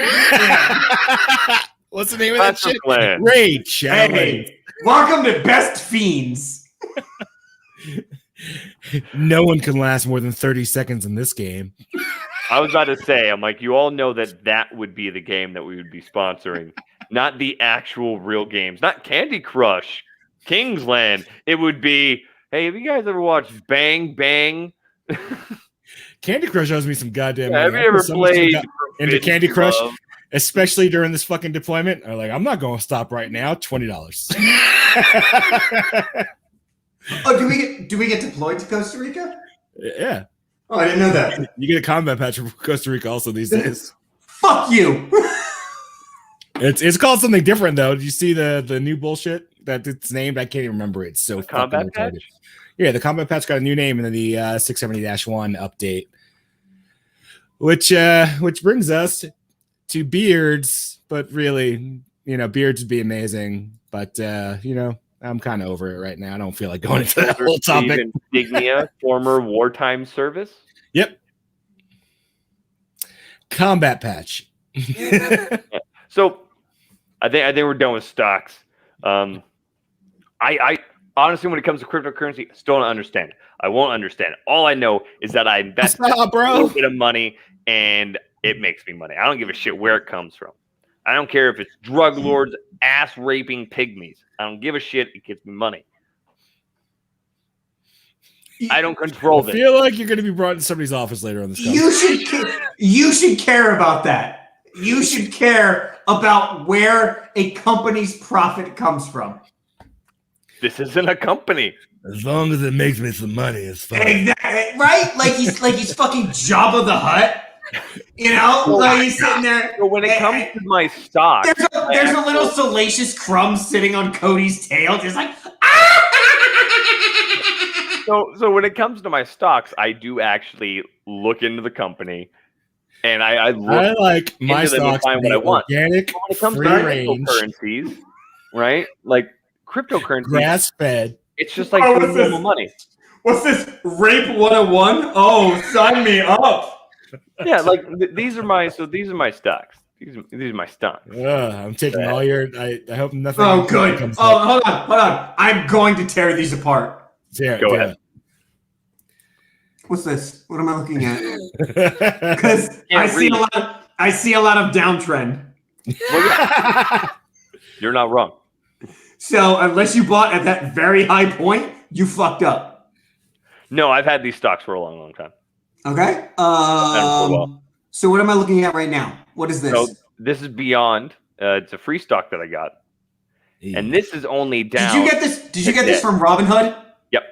What's the name of that shit? Raid. Hey, welcome to Best Fiends. No one can last more than 30 seconds in this game. I was about to say, I'm like, you all know that would be the game that we would be sponsoring, not the actual real games, not Candy Crush, Kingsland. It would be, hey, have you guys ever watched Bang Bang? Candy Crush owes me some goddamn money. Have you ever played into Candy Crush, especially during this fucking deployment? I'm like, I'm not going to stop right now. $20. Oh, do we get deployed to Costa Rica? Yeah. Oh, I didn't know that. You get a combat patch from Costa Rica also these days. Fuck you. It's called something different though. Did you see the new bullshit that it's named? I can't even remember. It's so combat patch. Yeah, the combat patch got a new name in the 670-1 update, which brings us to beards. But really, beards would be amazing. But I'm kind of over it right now. I don't feel like going into that whole topic. Insignia, former wartime service. Yep. Combat patch. So I think we're done with stocks. I honestly, when it comes to cryptocurrency, I still don't understand it. I won't understand it. All I know is that I invest a little bit of money and it makes me money. I don't give a shit where it comes from. I don't care if it's drug lords, ass raping pygmies. I don't give a shit. It gets me money. I don't control I this. feel like you're going to be brought into somebody's office later on this. You should care about that. You should care about where a company's profit comes from. This isn't a company. As long as it makes me some money, it's fine. Exactly, right? Like he's fucking Jabba the Hutt. You know, like he's sitting there. So when it comes to my stock, there's a little salacious crumb sitting on Cody's tail, just like. So when it comes to my stocks, I do actually look into the company, and I like my stocks to be organic, when it comes free to range, cryptocurrencies, right? Like cryptocurrency, grass fed. It's just like normal money. What's this? Rape 101? Oh, sign me up. Yeah, like these are my stocks. These are my stocks. I'm taking all your. I hope nothing. Oh, good. Hold on. I'm going to tear these apart. Yeah, go ahead. What's this? What am I looking at? Because I see a lot of downtrend. Well, yeah. You're not wrong. So unless you bought at that very high point, you fucked up. No, I've had these stocks for a long, long time. Okay. So what am I looking at right now? What is this? So this is Beyond. It's a free stock that I got, and this is only down. Did you get this? Did you get this from Robinhood? Yep.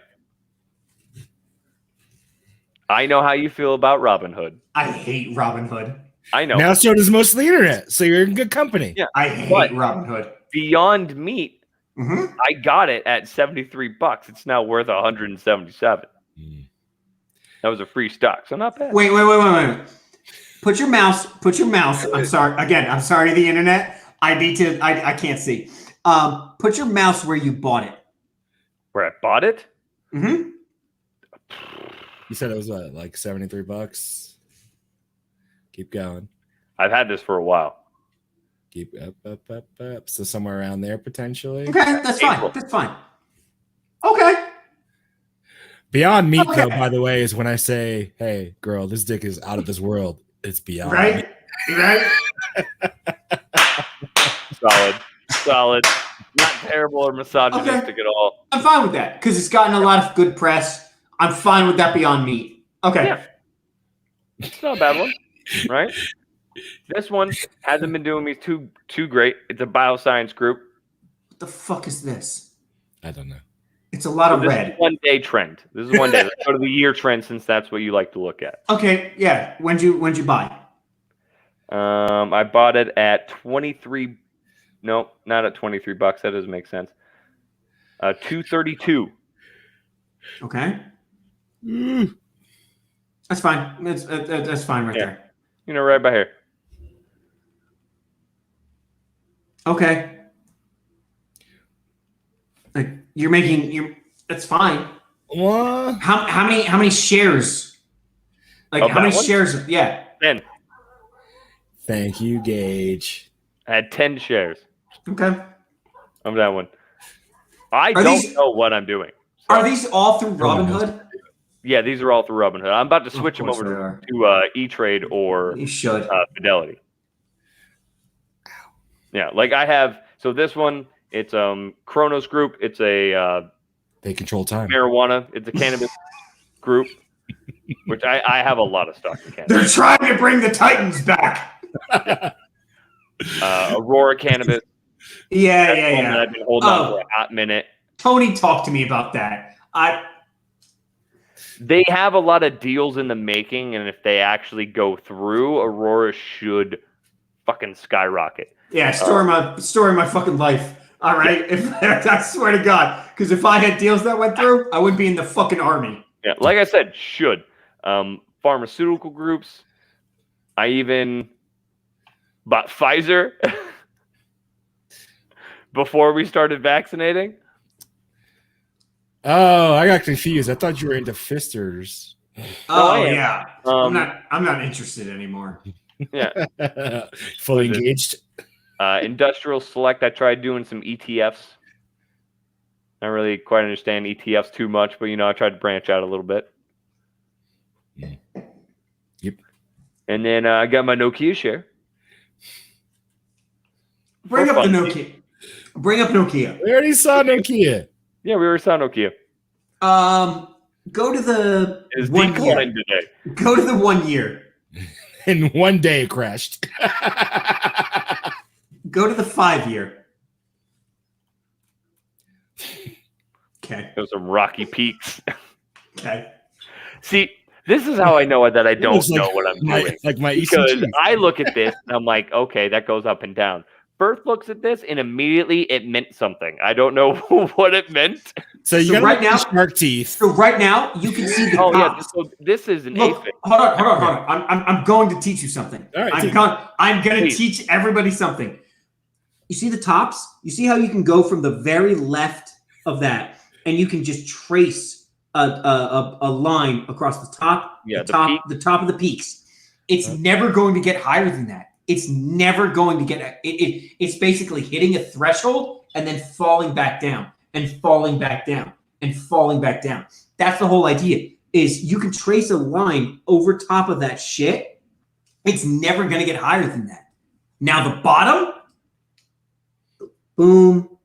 I know how you feel about Robinhood. I hate Robinhood. I know. Now so does most of the internet, so you're in good company. Yeah, I hate Robinhood. Beyond Meat. Mm-hmm. I got it at $73. It's now worth $177. That was a free stock, so not bad. Wait. Put your mouse. I'm sorry. Again, I'm sorry to the internet. I can't see. Put your mouse where you bought it. Where I bought it? Mm-hmm. You said it was what, like $73? Keep going. I've had this for a while. Keep up. So somewhere around there potentially. Okay, that's fine. That's fine. Okay. Beyond Meat, though, by the way, is when I say, "Hey, girl, this dick is out of this world." It's beyond. Right. Solid. Not terrible or misogynistic at all. I'm fine with that because it's gotten a lot of good press. I'm fine with that Beyond Meat. Okay. Yeah. It's not a bad one, right? This one hasn't been doing me too great. It's a bioscience group. What the fuck is this? I don't know. It's a lot of this red. Is one day trend. This is one day. Let's go to the year trend since that's what you like to look at. Okay, yeah. When'd you buy? I bought it at 23. No, not at $23. That doesn't make sense. 232. Okay. That's fine. That's fine right there. You know, right by here. Okay. Like that's fine. What? How many shares? Like how many shares? Yeah. 10. Thank you, Gage. I had 10 shares. Okay. Of that one. I don't know what I'm doing. So. Are these all through Robinhood? Yeah, these are all through Robinhood. I'm about to switch them over to E-Trade or Fidelity. Yeah, like I have. So this one, it's Kronos Group. It's a they control time. Marijuana. It's a cannabis group, which I have a lot of stock in cannabis. They're trying to bring the Titans back. Aurora Cannabis. Yeah. I've been holding on for a hot minute. Tony talked to me about that. They have a lot of deals in the making, and if they actually go through, Aurora should fucking skyrocket. Yeah, story my fucking life. All right, I swear to God, because if I had deals that went through, I would be in the fucking army. Yeah, like I said, should pharmaceutical groups. I even bought Pfizer before we started vaccinating. Oh, I got confused. I thought you were into fisters. Oh yeah, I'm not interested anymore. Yeah. Fully engaged. Industrial Select, I tried doing some ETFs. I don't really quite understand ETFs too much, but I tried to branch out a little bit. Yep. And then I got my Nokia share. Bring up the Nokia. Bring up Nokia. We already saw Nokia. Yeah, we already saw Nokia. Go to the It's 1 year. declining today. Go to the 1 year. In one day, it crashed. Go to the 5 year. Okay. There's some rocky peaks. Okay. See, this is how I know that I don't know what I'm doing. Like my Because ECG. I look at this and I'm like, okay, that goes up and down. First looks at this and immediately it meant something. I don't know what it meant. So you So got right now- shark teeth. So right now you can see the Oh yeah, tops. so this is an Look, aphid. hold on. I'm going to teach you something. All right, I'm going to Please. teach everybody something. You see the tops? You see how you can go from the very left of that, and you can just trace a line across the top, Yeah, the top of the peaks. It's never going to get higher than that. It's never going to get it's basically hitting a threshold and then falling back down and falling back down and falling back down. That's the whole idea. Is you can trace a line over top of that shit. It's never going to get higher than that. Now the bottom, boom,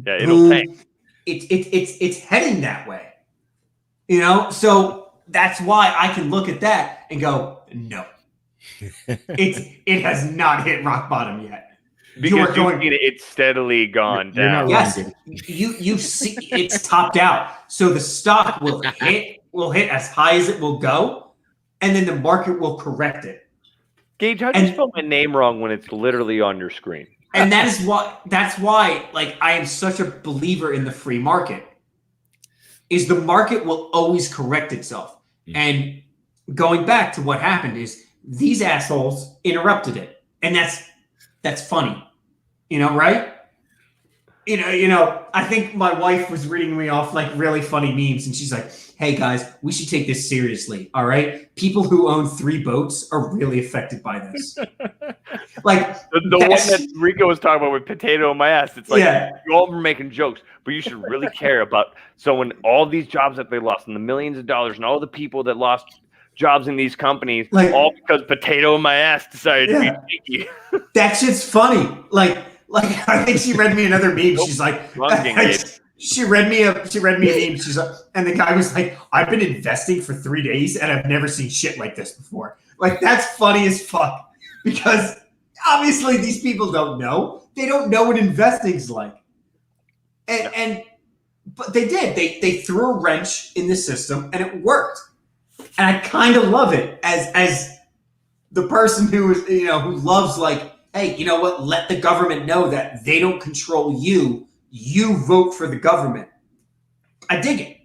Yeah, it'll boom. tank. It's heading that way. So that's why I can look at that and go, no. It has not hit rock bottom yet. Because it's steadily gone You're not down. wrong. Yes, you see it's topped out. So the stock will hit as high as it will go, and then the market will correct it. Gage, how do you spell my name wrong when it's literally on your screen? And that's why like I am such a believer in the free market. Is the market will always correct itself. And going back to what happened is these assholes interrupted it. And that's funny. Right? I think my wife was reading me off like really funny memes, and she's like, hey guys, we should take this seriously. All right. People who own 3 boats are really affected by this. Like the one that Rico was talking about with potato in my ass. It's like you all were making jokes, but you should really care about when all these jobs that they lost and the millions of dollars and all the people that lost jobs in these companies, all because potato in my ass decided to be sneaky. That shit's funny. Like I think she read me another meme. She's like, she read me a meme. She's like, and the guy was like, I've been investing for 3 days and I've never seen shit like this before. Like that's funny as fuck because obviously these people don't know. They don't know what investing's like. But they did. They threw a wrench in the system and it worked. And I kind of love it as the person who loves like, hey, you know what? Let the government know that they don't control you. You vote for the government. I dig it.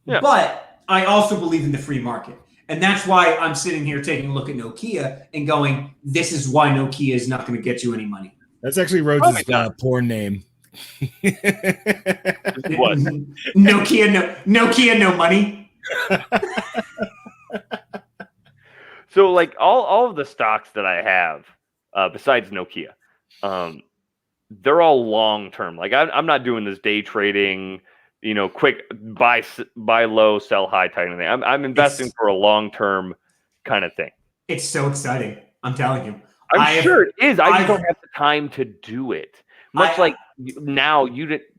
Yeah. But I also believe in the free market. And that's why I'm sitting here taking a look at Nokia and going, this is why Nokia is not going to get you any money. That's actually Rhodes' porn name. What? Nokia, no money. So like all of the stocks that I have, besides Nokia, they're all long term. Like I'm not doing this day trading, quick buy low, sell high type of thing. I'm investing for a long term kind of thing. It's so exciting. I'm telling you. I'm sure it is. I just don't have the time to do it. Much like now,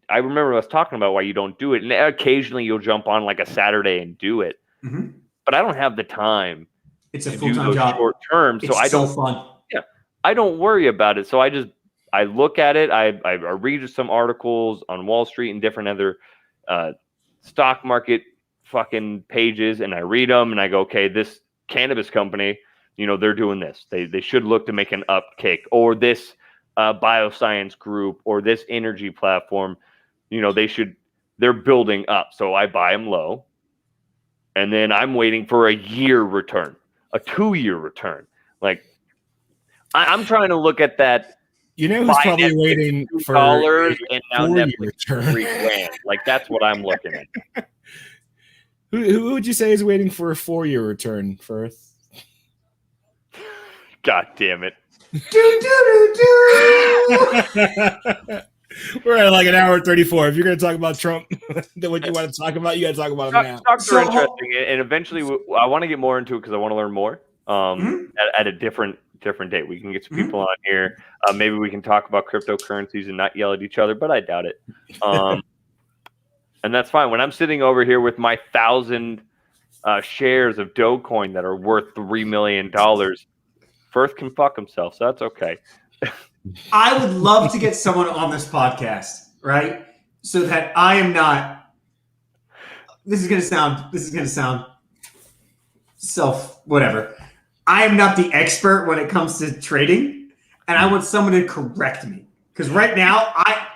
I remember us talking about why you don't do it, and occasionally you'll jump on like a Saturday and do it. Mm-hmm. But I don't have the time. It's a full-time job. Short term, so it's so fun. Yeah, I don't worry about it. So I look at it. I read some articles on Wall Street and different other stock market fucking pages, and I read them and I go, okay, this cannabis company, they're doing this. They should look to make an upkick, or this bioscience group, or this energy platform. They're building up. So I buy them low, and then I'm waiting for a year return, a 2-year return. Like I'm trying to look at that. Who's probably waiting for $2 and now Netflix return? $3,000. Like that's what I'm looking at. Who would you say is waiting for a 4-year return, Firth? God damn it. We're at like an hour 34. If you're going to talk about Trump, then what you want to talk about, you got to talk about him now. Stocks are interesting, and eventually I want to get more into it because I want to learn more at a different date. We can get some people on here. Maybe we can talk about cryptocurrencies and not yell at each other, but I doubt it. And that's fine. When I'm sitting over here with my 1,000 shares of Dogecoin that are worth $3 million, Firth can fuck himself, so that's okay. I would love to get someone on this podcast, right? So that I am not. This is gonna sound whatever. I am not the expert when it comes to trading, and I want someone to correct me because right now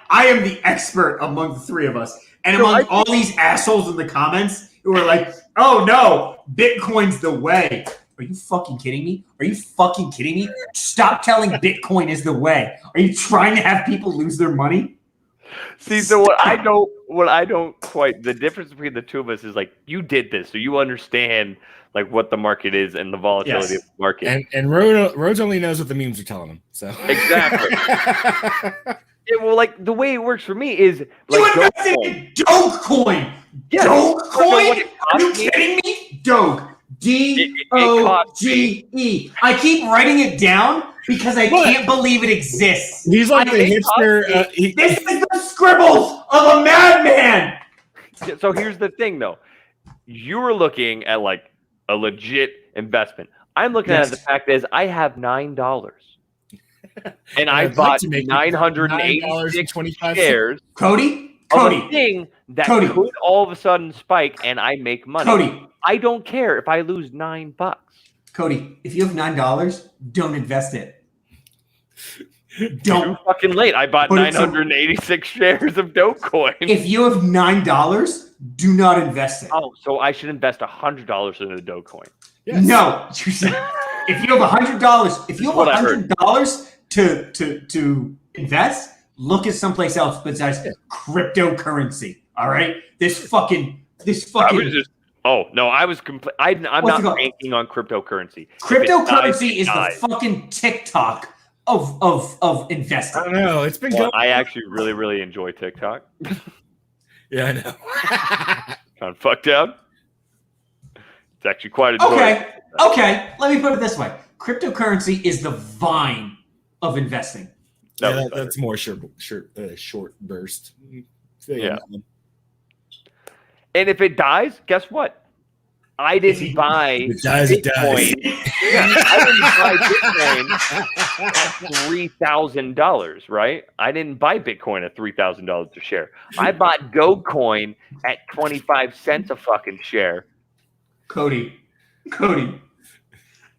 I am the expert among the three of us, and among all these assholes in the comments who are like, "Oh no, Bitcoin's the way." Are you fucking kidding me? Are you fucking kidding me? Stop telling Bitcoin is the way. Are you trying to have people lose their money? See, so what I don't quite, the difference between the two of us is like, you did this, so you understand like what the market is and the volatility of the market. And Rhodes only knows what the memes are telling him. So exactly. Yeah, well, like the way it works for me is like you invested in Dogecoin. Yes. Dogecoin? Are you kidding me? Doge. D-O-G-E. I keep writing it down because I can't believe it exists. He's like the hipster. This is the scribbles of a madman. So here's the thing, though. You were looking at like a legit investment. I'm looking at the fact is I have $9. And I bought 986 shares. Cody. Of a thing that could all of a sudden spike and I make money. Cody. I don't care if I lose $9. Cody, if you have $9, don't invest it. Too fucking late. I bought 986 shares of Dogecoin. If you have $9, do not invest it. Oh, so I should invest $100 in a Dogecoin. Yes. No. If you have $100, to invest, look at someplace else besides cryptocurrency. All right? This fucking Oh, no, I was I'm not banking on cryptocurrency. Cryptocurrency is the fucking TikTok of investing. I don't know. It's been going. I actually really, really enjoy TikTok. Yeah, I know. Kind of fucked up. It's actually quite enjoyable. Okay. Let me put it this way. Cryptocurrency is the Vine of investing. That's more short burst. Yeah. And if it dies, guess what? I didn't buy Bitcoin. I didn't buy Bitcoin at $3,000, right? I didn't buy Bitcoin at $3,000 a share. I bought Dogecoin at 25 cents a fucking share. Cody,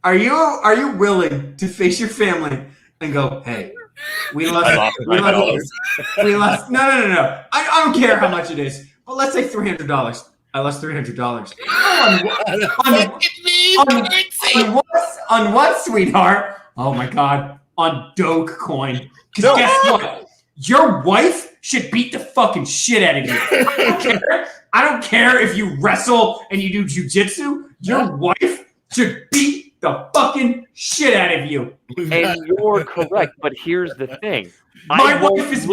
are you willing to face your family and go, hey, we lost. No. I don't care how much it is. But let's say $300. I lost $300. On what, sweetheart? Oh my God. On Dogecoin. Because guess what? Your wife should beat the fucking shit out of you. I don't care if you wrestle and you do jujitsu. Your wife should beat the fucking shit out of you. And you're correct, but here's the thing. My wife is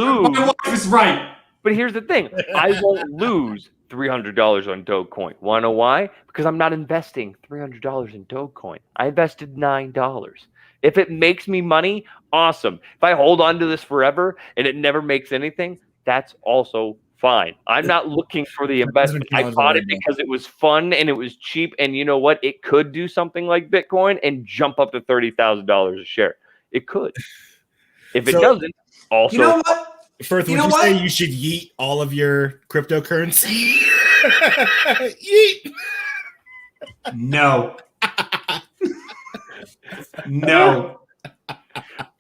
right. But here's the thing. I won't lose $300 on Dogecoin. Want to know why? Because I'm not investing $300 in Dogecoin. I invested $9. If it makes me money, awesome. If I hold on to this forever and it never makes anything, that's also fine. I'm not looking for the investment. I bought it because it was fun and it was cheap. And you know what? It could do something like Bitcoin and jump up to $30,000 a share. It could. If it doesn't, also. You know what? Firth, would you say you should yeet all of your cryptocurrency? Yeet. No. No.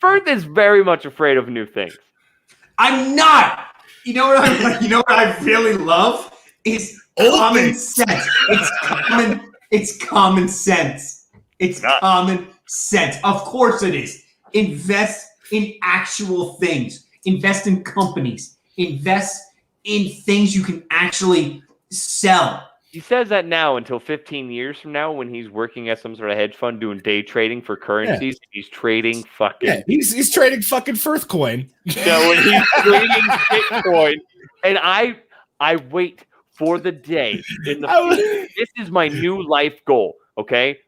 Firth is very much afraid of new things. I'm not. You know what I really love is common sense. It's common sense. It's common sense. Of course it is. Invest in actual things. Invest in companies. Invest in things you can actually sell. He says that now until 15 years from now when he's working at some sort of hedge fund doing day trading for currencies. Yeah. He's trading fucking... Yeah, he's trading fucking Firth coin. Yeah, when he's trading Bitcoin. And I wait for the day. This is my new life goal, okay?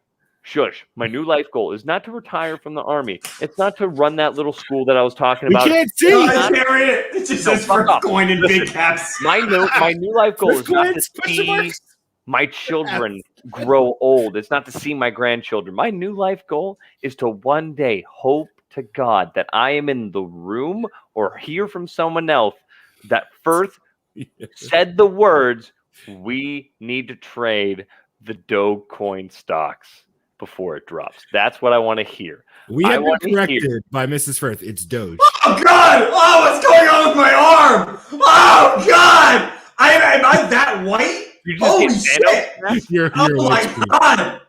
Shush. My new life goal is not to retire from the Army. It's not to run that little school that I was talking about. We can't see. I can't read it. It just says Firth coin in big caps. My new life goal is not to see my children grow old. It's not to see my grandchildren. My new life goal is to one day hope to God that I am in the room or hear from someone else that Firth said the words, "We need to trade the Dogecoin stocks before it drops." That's what I want to hear. We have been corrected by Mrs. Firth. It's Doge. Oh, God! Oh, what's going on with my arm? Oh, God! Am I that white? Holy shit! You're oh, my God!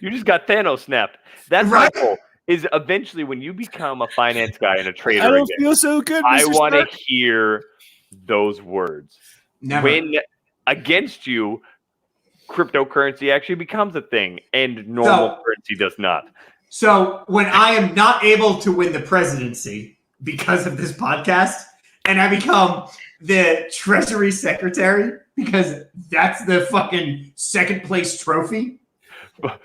You just got Thanos snapped. That's right. My goal. Is eventually when you become a finance guy and a trader I don't feel so good, Mr. I want to hear those words. Never. When against you, cryptocurrency actually becomes a thing and normal currency does not. So when I am not able to win the presidency because of this podcast and I become the Treasury Secretary because that's the fucking second place trophy,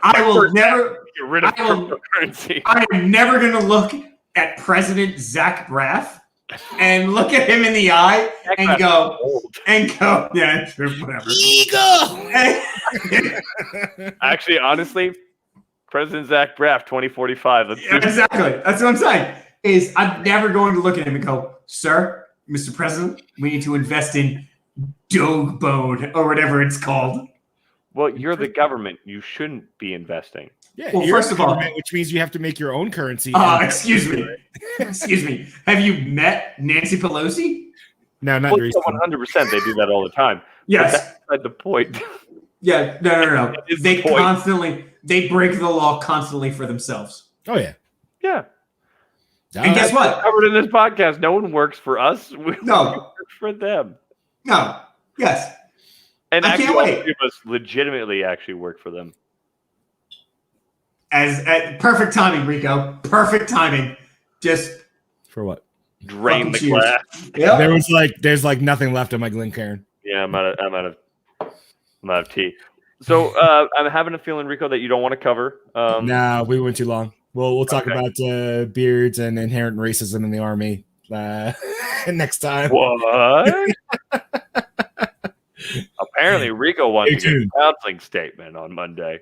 I will never get rid of cryptocurrency. I am never going to look at President Zach Braff and look at him in the eye and go, yeah, sure, whatever. Ego! Actually, honestly, President Zach Braff, 2045. Exactly. That's what I'm saying. Is I'm never going to look at him and go, "Sir, Mr. President, we need to invest in Dogebone or whatever it's called." Well, you're the government. You shouldn't be investing. Yeah, well, first of all, which means you have to make your own currency. Excuse me. Excuse me. Have you met Nancy Pelosi? No, not recently. 100%. They do that all the time. Yes. But that's not the point. Yeah. No. They constantly break the law constantly for themselves. Oh yeah. Yeah. And guess what? Covered in this podcast, no one works for us. We work for them. No. Yes. And I can't wait. All of us legitimately actually work for them. As perfect timing, Rico. Perfect timing. Just for what? Drain the glass. Yep. There's nothing left on my Glencairn. Yeah, I'm out of tea. So I'm having a feeling, Rico, that you don't want to cover. Nah, we went too long. We'll talk about beards and inherent racism in the Army next time. What? Apparently, Rico wants to get a counseling statement on Monday.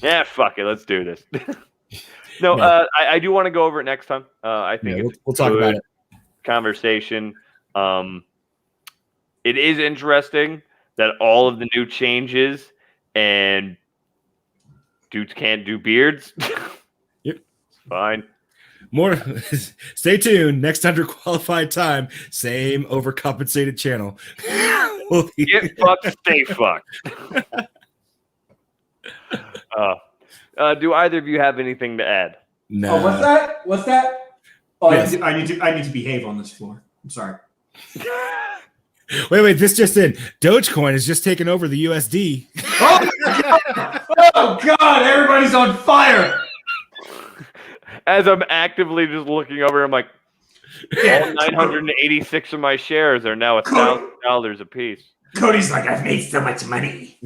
Yeah, fuck it. Let's do this. No, I do want to go over it next time. I think we'll talk about it. Conversation. It is interesting that all of the new changes and dudes can't do beards. Yep. It's fine. More. Stay tuned. Next underqualified time. Same overcompensated channel. Get fucked, stay fucked. Do either of you have anything to add? No. Oh, what's that? Oh, yes. I need to behave on this floor. I'm sorry. Wait, this just in. Dogecoin has just taken over the USD. Oh God, everybody's on fire. As I'm actively just looking over, I'm like, all 986 of my shares are now $1,000 a piece. Cody's like, I've made so much money.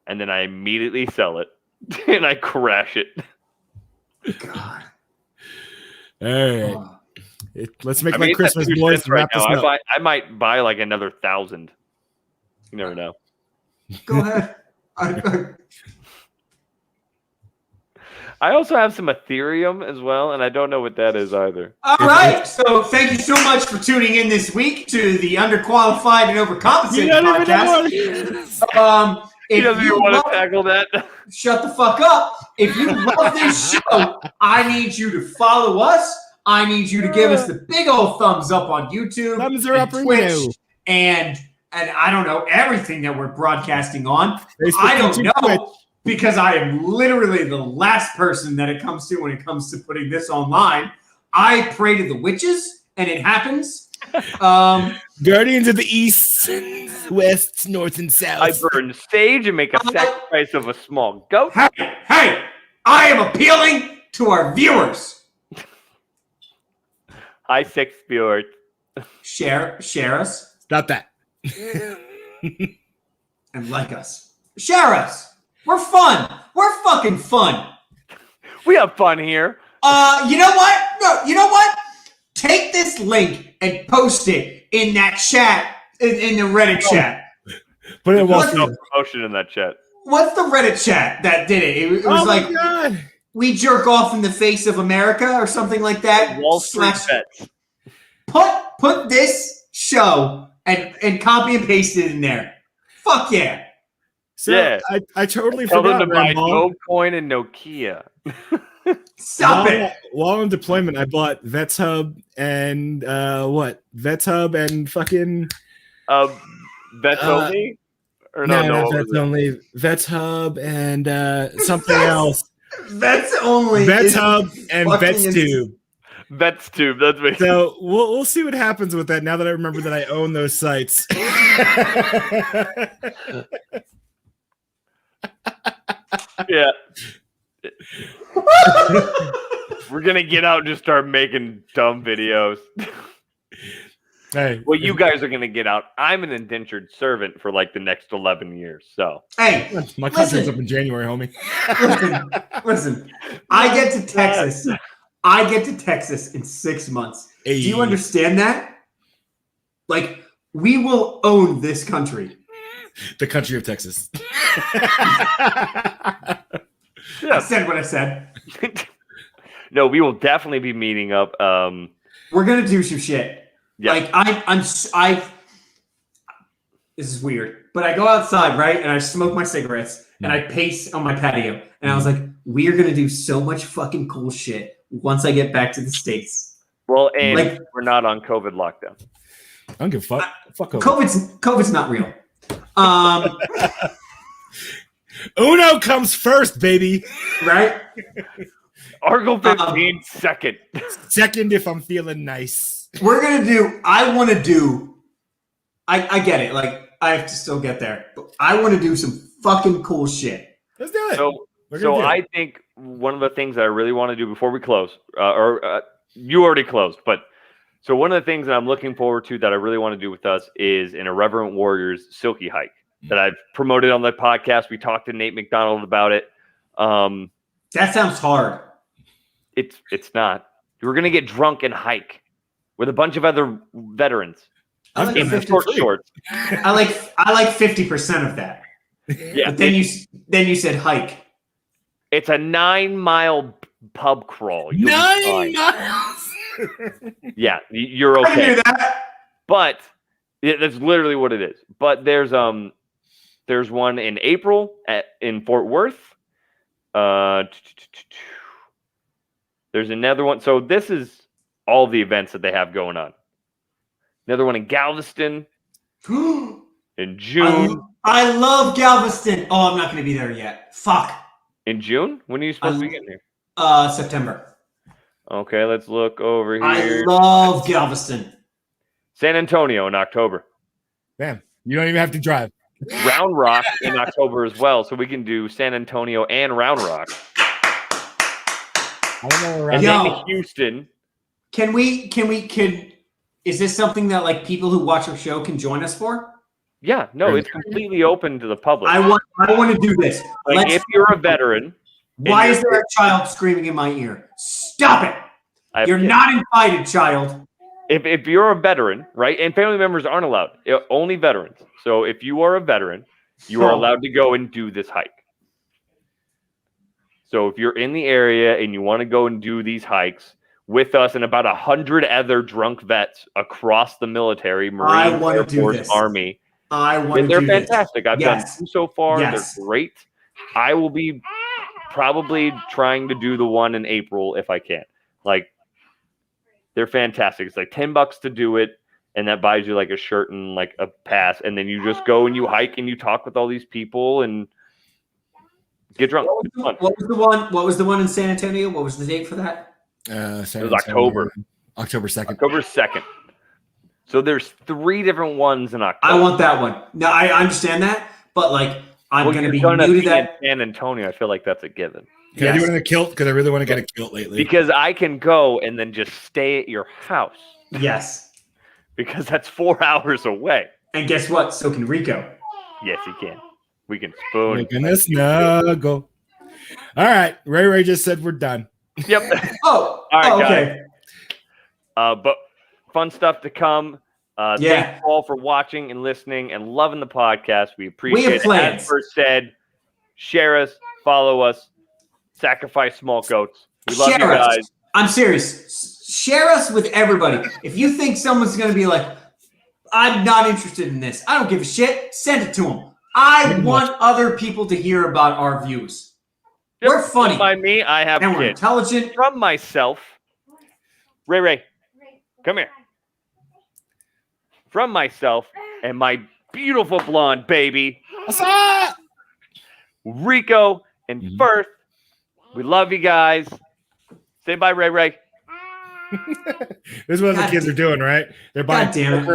And then I immediately sell it and I crash it. God. All right. Let's make my Christmas boys to wrap this up. I might buy like another 1,000. You never know. Go ahead. I also have some Ethereum as well, and I don't know what that is either. All right. So thank you so much for tuning in this week to the Underqualified and Overcompensated podcast. He doesn't even want to tackle that. Shut the fuck up. If you love this show, I need you to follow us. I need you to give us the big old thumbs up on YouTube, thumbs are up, Twitch, and I don't know, everything that we're broadcasting on. Facebook, I don't know, Twitch. Because I am literally the last person that it comes to when it comes to putting this online. I pray to the witches, and it happens. Guardians of the East, West, North, and South. I burn sage and make a sacrifice of a small goat. Hey, I am appealing to our viewers. Hi, six viewers. Share us Stop that. and like us. Share us. We're fun. We're fucking fun. We have fun here. You know what? No, you know what? Take this link and post it in that chat, in the Reddit chat. Put it in Wall No Street. promotion in that chat. What's the Reddit chat that did it? It was Oh like, my God. we jerk off in the face of America or something like that. Wall Street bets. Put this show and copy and paste it in there. Fuck yeah. So Yeah. I totally Tell them forgot. to buy Rambo. Dogecoin and Nokia. Stop it. While on deployment, I bought Vets Hub and Vets Hub and fucking Vets only? Or no, no, not what Vets was it? only. Vets Hub and something else. That's only Vets is Hub and fucking Vets Tube. Vets tube. That's me. So we'll see what happens with that now that I remember that I own those sites. Yeah. We're gonna get out and just start making dumb videos. Hey, Well, you guys are gonna get out. I'm an indentured servant for like the next 11 years. So Hey, my contract's listen. up in January, homie. listen. I get to Texas. I get to Texas in 6 months. Hey. Do you understand that? Like, we will own this country. The country of Texas. I said what I said. no, we will definitely be meeting up. We're gonna do some shit. Yeah. Like I. This is weird, but I go outside, right, and I smoke my cigarettes and I pace on my patio, and I was like, we are gonna do so much fucking cool shit once I get back to the States. Well, and Like- we're not on COVID lockdown. I don't give a fuck. Fuck over. COVID's not real. Uno comes first, baby. Right? Article 15, second. Second, if I'm feeling nice. We're gonna do. I get it. Like I have to still get there, but I want to do some fucking cool shit. Let's do it. So, We're gonna do it. I think one of the things that I really want to do before we close, you already closed, but so one of the things that I'm looking forward to that I really want to do with us is an Irreverent Warriors Silky hike that I've promoted on the podcast. We talked to Nate McDonald about it. That sounds hard. It's not. We're gonna get drunk and hike with a bunch of other veterans I like in 50 short shorts. I like 50% of that. Yeah, But then you said hike. it's a 9-mile pub crawl. You'll be 9 fine. miles. Yeah, you're I can okay. do that. But that's literally what it is. But there's one in April in Fort Worth. There's another one. So this is all the events that they have going on. Another one in Galveston in June. I love Galveston. Oh, I'm not going to be there yet. Fuck. In June? When are you supposed to be getting here? September. Okay, let's look over I here. love Galveston. San Antonio in October. Damn, you don't even have to drive. Round Rock in October as well. So we can do San Antonio and Round Rock. I don't know And around. then Houston. Can is this something that like people who watch our show can join us for? Yeah, no, it's completely open to the public. I want to do this. Like if you're a veteran, Why is there a child screaming in my ear? Stop it. You're not invited, child. If you're a veteran, right, and family members aren't allowed, only veterans. So if you are a veteran, you are allowed to go and do this hike. So if you're in the area and you want to go and do these hikes with us and about 100 other drunk vets across the military, Marine, wanna Air do Force, this. Army, I want to they're do this. fantastic. I've Yes. done 2 so far. Yes. They're great. I will be probably trying to do the one in April if I can. Like, they're fantastic. It's like $10 to do it, and that buys you like a shirt and like a pass, and then you just go and you hike and you talk with all these people and get drunk. It's fun. What was the one in San Antonio? What was the date for that? It was October. October 2nd. October 2nd. So there's 3 different ones in October. I want that one. No, I understand that, but like I'm going to be gonna new to be that. in San Antonio. I feel like that's a given. Can I do it in a kilt? Because I really want to get a kilt lately. Because I can go and then just stay at your house. Yes. Because that's 4 hours away. And guess what? So can Rico. Yes, he can. We can spoon. We're gonna snuggle. All right. Ray just said we're done. Yep. Oh, All right, okay. But fun stuff to come. Yeah. Thank you all for watching and listening and loving the podcast. We appreciate have it. plans. As first said, share us, follow us, sacrifice small goats. We love you Share us. guys. I'm serious. Share us with everybody. If you think someone's going to be like, I'm not interested in this, I don't give a shit, send it to them. I want other people to hear about our views. Yep. We're funny. By me, I have And we're kids. intelligent. From myself, Ray, come here. From myself and my beautiful blonde baby, What's up? Rico and Firth. We love you guys. Say bye, Ray. This is what the kids are doing, right? They're buying God damn it.